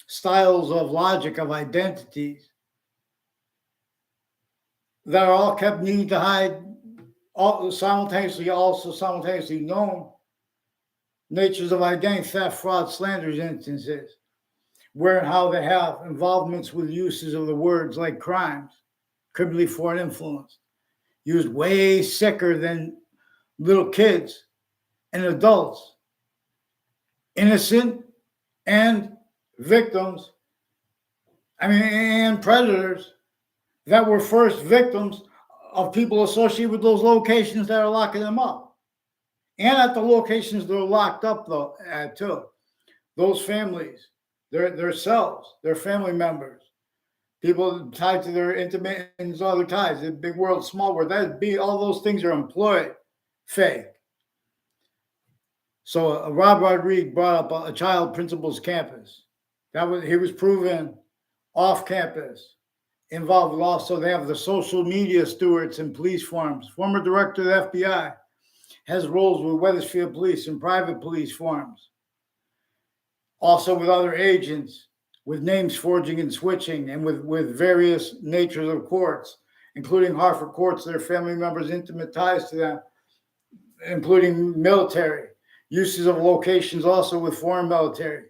S1: styles of logic, of identities that are all kept needing to hide simultaneously known natures of identity, theft, fraud, slanders instances, where and how they have involvements with uses of the words like crimes, criminally foreign influence, used way sicker than little kids and adults, innocent and victims, and predators that were first victims of people associated with those locations that are locking them up. And at the locations they're locked up though, too. Those families, their selves, their family members, people tied to their intimate and other ties, the big world, small world, all those things are employed fake. So Rob Rodriguez brought up a child principal's campus. He was proven off campus involved also. They have the social media stewards and police forums. Former director of the FBI has roles with Wethersfield Police and private police forums. Also with other agents, with names forging and switching, and with various natures of courts, including Hartford courts, their family members' intimate ties to them, including military. Uses of locations also with foreign military.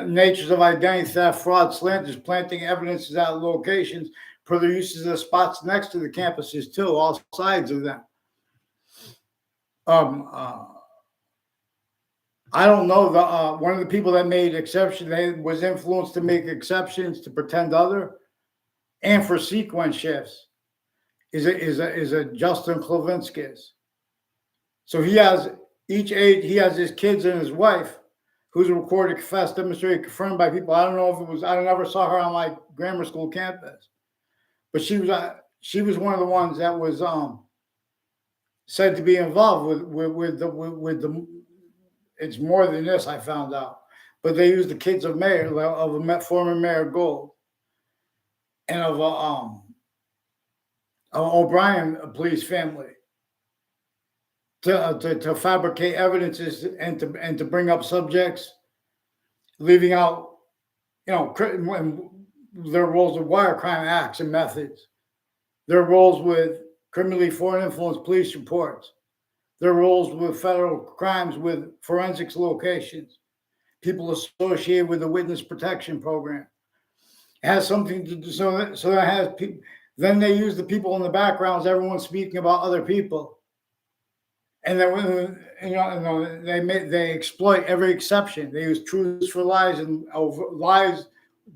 S1: Natures of identity theft, fraud, slanders, planting evidences at locations, per the uses of spots next to the campuses too, all sides of them. I don't know. One of the people that made exceptions, they was influenced to make exceptions to pretend other, and for sequence shifts, is a Justin Klavinskis. So he has he has his kids and his wife, who's recorded, confessed, demonstrated, confirmed by people. I don't know if it was. I never saw her on my grammar school campus, but she was one of the ones that was said to be involved with the. It's more than this, I found out. But they used the kids of a former Mayor Gold and of O'Brien police family to fabricate evidences and to bring up subjects, leaving out, their roles of wire crime acts and methods, their roles with criminally foreign influence police reports, their roles with federal crimes with forensics locations, people associated with the witness protection program. It has something to do, so that has people. Then they use the people in the backgrounds, everyone speaking about other people, and then they exploit every exception. They use truths for lies and lies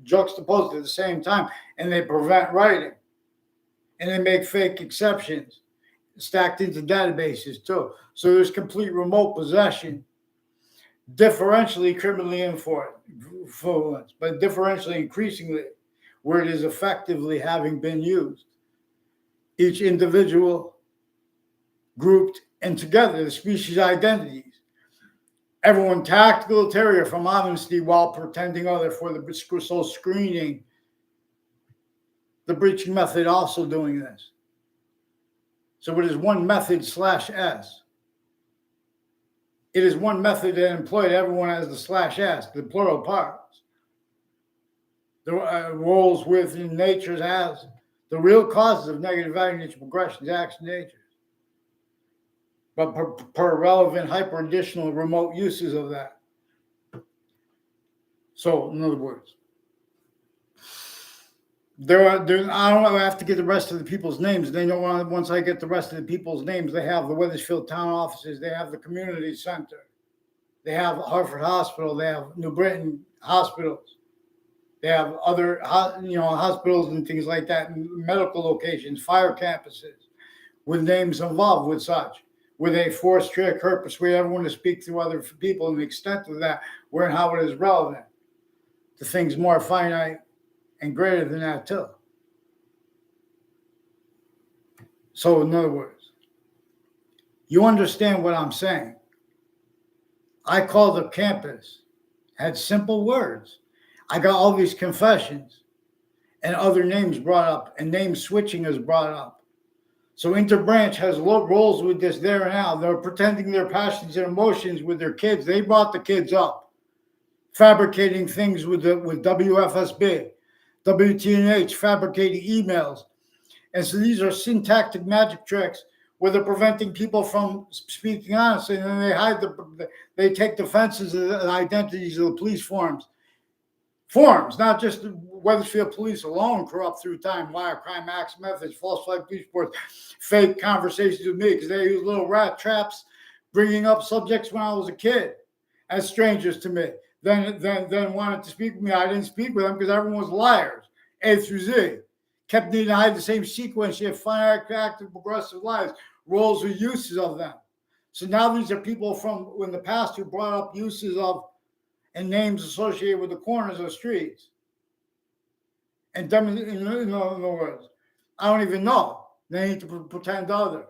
S1: juxtaposed at the same time, and they prevent writing, and they make fake exceptions stacked into databases too. So there's complete remote possession, differentially criminally influenced, but differentially increasingly where it is effectively having been used. Each individual grouped and together, the species identities. Everyone tactical terrier from honesty while pretending other for the so screening. The breaching method also doing this. So it is one method /S. It is one method that employed everyone as the /S, the plural parts. The roles within natures as the real causes of negative value nature progressions, action natures. But per relevant hyper additional remote uses of that. So, in other words, I don't know. I have to get the rest of the people's names. They know once I get the rest of the people's names, they have the Wethersfield town offices. They have the community center. They have Hartford Hospital. They have New Britain hospitals. They have other, hospitals and things like that, medical locations, fire campuses, with names involved with such, where they force, trick, hurt, persuade everyone to speak through other people, and the extent of that, where and how it is relevant to things more finite and greater than that too. So in other words, you understand what I'm saying. I called the campus, had simple words. I got all these confessions and other names brought up, and name switching is brought up. So Interbranch has roles with this there and now. They're pretending their passions and emotions with their kids. They brought the kids up, fabricating things with WFSB. WTNH, fabricating emails. And so these are syntactic magic tricks where they're preventing people from speaking honestly, and then they take defenses of the identities of the police forms. Forms, not just the Wethersfield police alone, corrupt through time, wire, crime acts, methods, falsified police reports, fake conversations with me, because they use little rat traps, bringing up subjects when I was a kid as strangers to me. Then wanted to speak with me. I didn't speak with them because everyone was liars, A through Z. Kept needing to hide the same sequence. You have finite, active, progressive lives, roles or uses of them. So now these are people from in the past who brought up uses of and names associated with the corners of streets. And in other words, I don't even know. They need to pretend other.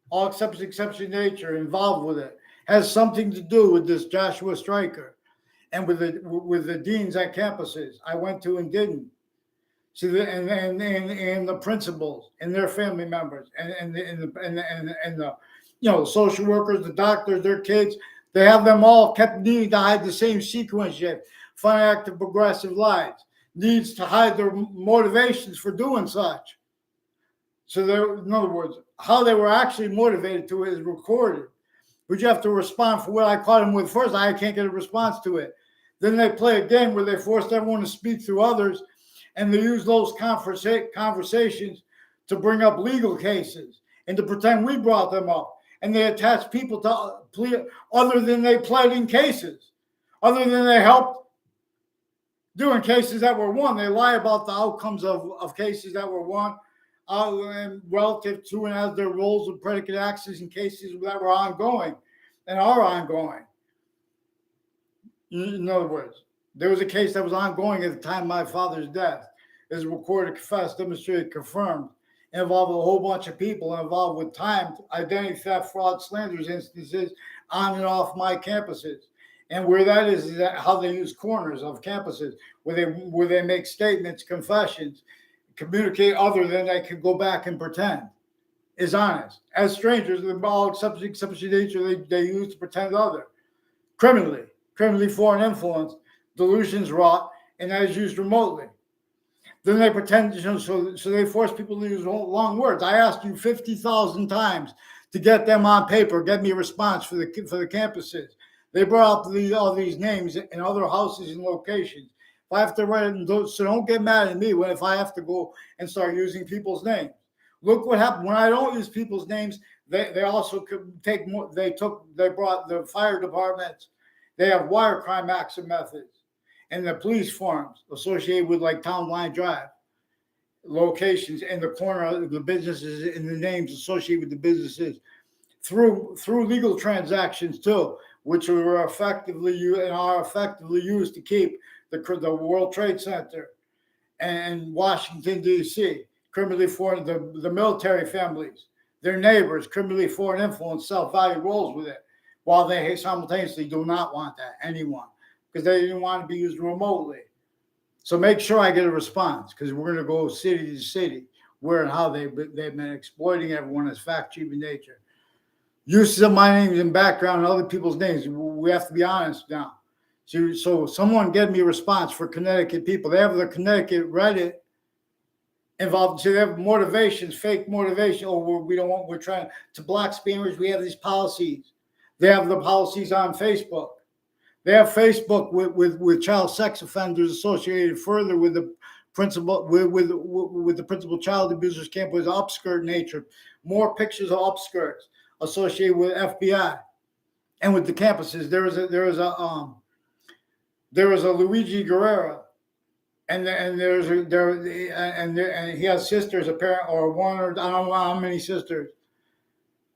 S1: All exception nature involved with it has something to do with this Joshua Stryker. And with the deans at campuses I went to and didn't. So and the principals and their family members and the social workers, the doctors, their kids, they have them all kept needing to hide the same sequence shift, fun, active, progressive lives, needs to hide their motivations for doing such. So in other words, how they were actually motivated to it is recorded. But you have to respond for what I caught them with first. I can't get a response to it. Then they play a game where they forced everyone to speak through others, and they use those conversations to bring up legal cases and to pretend we brought them up. And they attach people to plea other than they pled in cases, other than they helped doing cases that were won. They lie about the outcomes of cases that were won relative to and as their roles of predicate actions in cases that were ongoing and are ongoing. In other words, there was a case that was ongoing at the time of my father's death. It was recorded, confessed, demonstrated, confirmed, involved a whole bunch of people involved with timed identity theft, fraud, slanders instances on and off my campuses. And where that is that how they use corners of campuses where they make statements, confessions, communicate other than they could go back and pretend is honest. As strangers, they're all exception nature they use to pretend other. Criminally foreign influence, delusions wrought, and that is used remotely. Then they pretend, so they force people to use long words. I asked you 50,000 times to get them on paper, get me a response for the campuses. They brought up all these names in other houses and locations. If I have to write it, so don't get mad at me if I have to go and start using people's names. Look what happened when I don't use people's names. They also could take more. They brought the fire departments. They have wire crime action methods, and the police forms associated with like Town Line Drive locations in the corner of the businesses and the names associated with the businesses through legal transactions too, which were effectively used to keep the World Trade Center and Washington, D.C., criminally foreign, the military families, their neighbors, criminally foreign influence, self-value roles with it, while they simultaneously do not want that, anyone, because they didn't want to be used remotely. So make sure I get a response, because we're going to go city to city, where and how they've been exploiting everyone as fact-cheap in nature. Uses of my names and background and other people's names, we have to be honest now. So someone get me a response for Connecticut people. They have the Connecticut Reddit involved. So they have motivations, fake motivation. Oh, we're trying to block spammers. We have these policies. They have the policies on Facebook. They have Facebook with child sex offenders associated further with the principal with the principal child abusers camp with upskirt nature. More pictures of upskirts associated with FBI and with the campuses. There was a Luigi Guerrera, and he has sisters, apparent or one or I don't know how many sisters,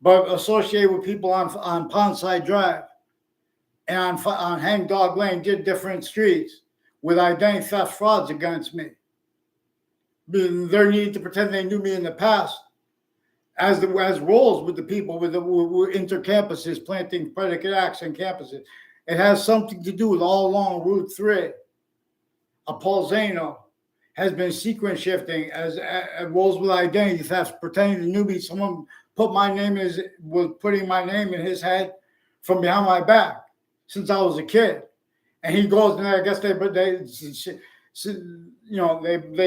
S1: but associated with people on Pondside Drive and on Hang Dog Lane, did different streets with identity theft frauds against me. Their need to pretend they knew me in the past, as roles with the people with inter-campuses, planting predicate acts on campuses. It has something to do with all along Route 3. Paul Zano has been sequence shifting as roles with identity theft, pretending to knew me. Someone was putting my name in his head from behind my back since I was a kid. And he goes, and I guess they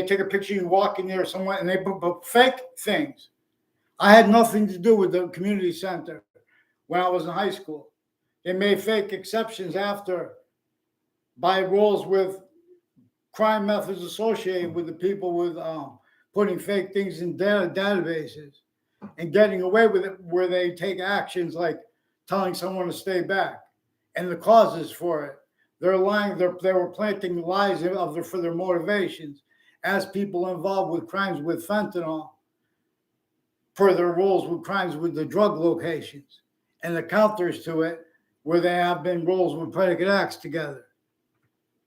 S1: take a picture, you walk in there somewhere, and they put fake things. I had nothing to do with the community center when I was in high school. They made fake exceptions by roles with crime methods associated with the people with putting fake things in databases and getting away with it, where they take actions like telling someone to stay back and the causes for it. They're lying. They were planting lies for their motivations as people involved with crimes with fentanyl, per their roles with crimes with the drug locations and the counters to it, where they have been roles with predicate acts together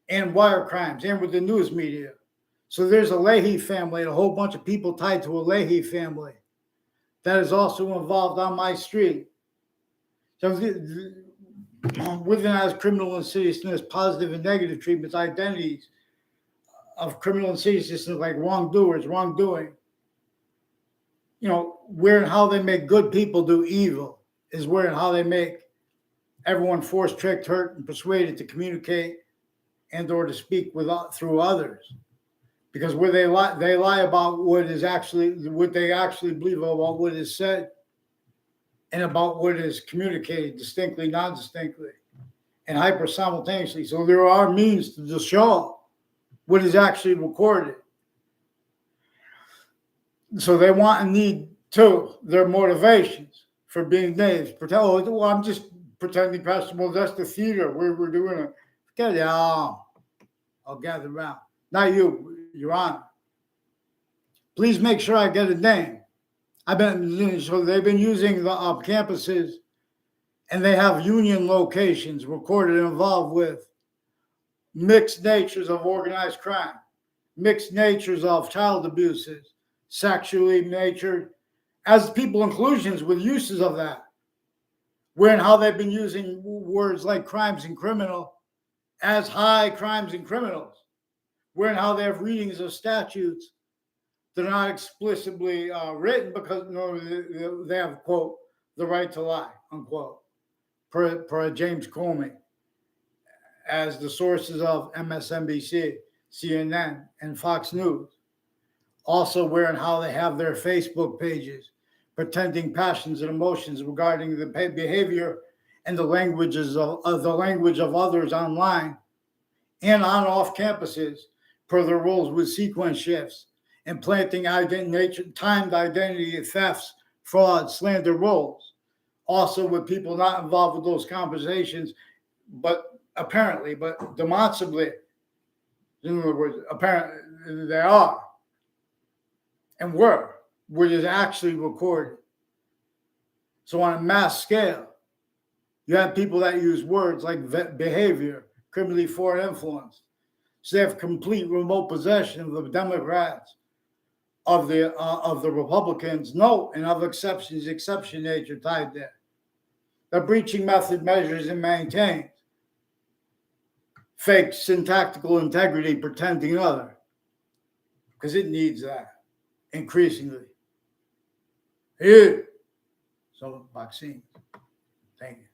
S1: and wire crimes and with the news media. So there's a Leahy family and a whole bunch of people tied to a Leahy family that is also involved on my street. So within as criminal insidiousness, positive and negative treatments, identities, of criminal insidious like wrongdoing, where and how they make good people do evil is where and how they make everyone forced, tricked, hurt, and persuaded to communicate and or to speak through others. Because where they lie about what they actually believe about what is said and about what is communicated distinctly, non-distinctly, and hyper-simultaneously. So there are means to show what is actually recorded. So they want and need their motivations for being knaves. I'm just pretending, Pastor. Well, that's the theater where we're doing it. Forget it. I'll gather around. Not you, Your Honor. Please make sure I get a name. So they've been using the campuses, and they have union locations recorded involved with mixed natures of organized crime, mixed natures of child abuses, sexually natured, as people inclusions with uses of that. Where and how they've been using words like crimes and criminal as high crimes and criminals. Where and how they have readings of statutes that are not explicitly written because they have, quote, the right to lie, unquote, per James Comey, as the sources of MSNBC, CNN, and Fox News. Also, where and how they have their Facebook pages pretending passions and emotions regarding the behavior and the language of others online and on off campuses per their roles with sequence shifts and planting timed identity thefts, fraud, slander roles. Also with people not involved with those conversations, but demonstrably, in other words, apparently they are and were, which is actually recorded. So on a mass scale, you have people that use words like behavior, criminally foreign influence. So they have complete remote possession of the Democrats, of the Republicans, and of exception nature tied there. The breaching method measures and maintains fake syntactical integrity, pretending other, because it needs that increasingly. Here, so vaccines. Thank you.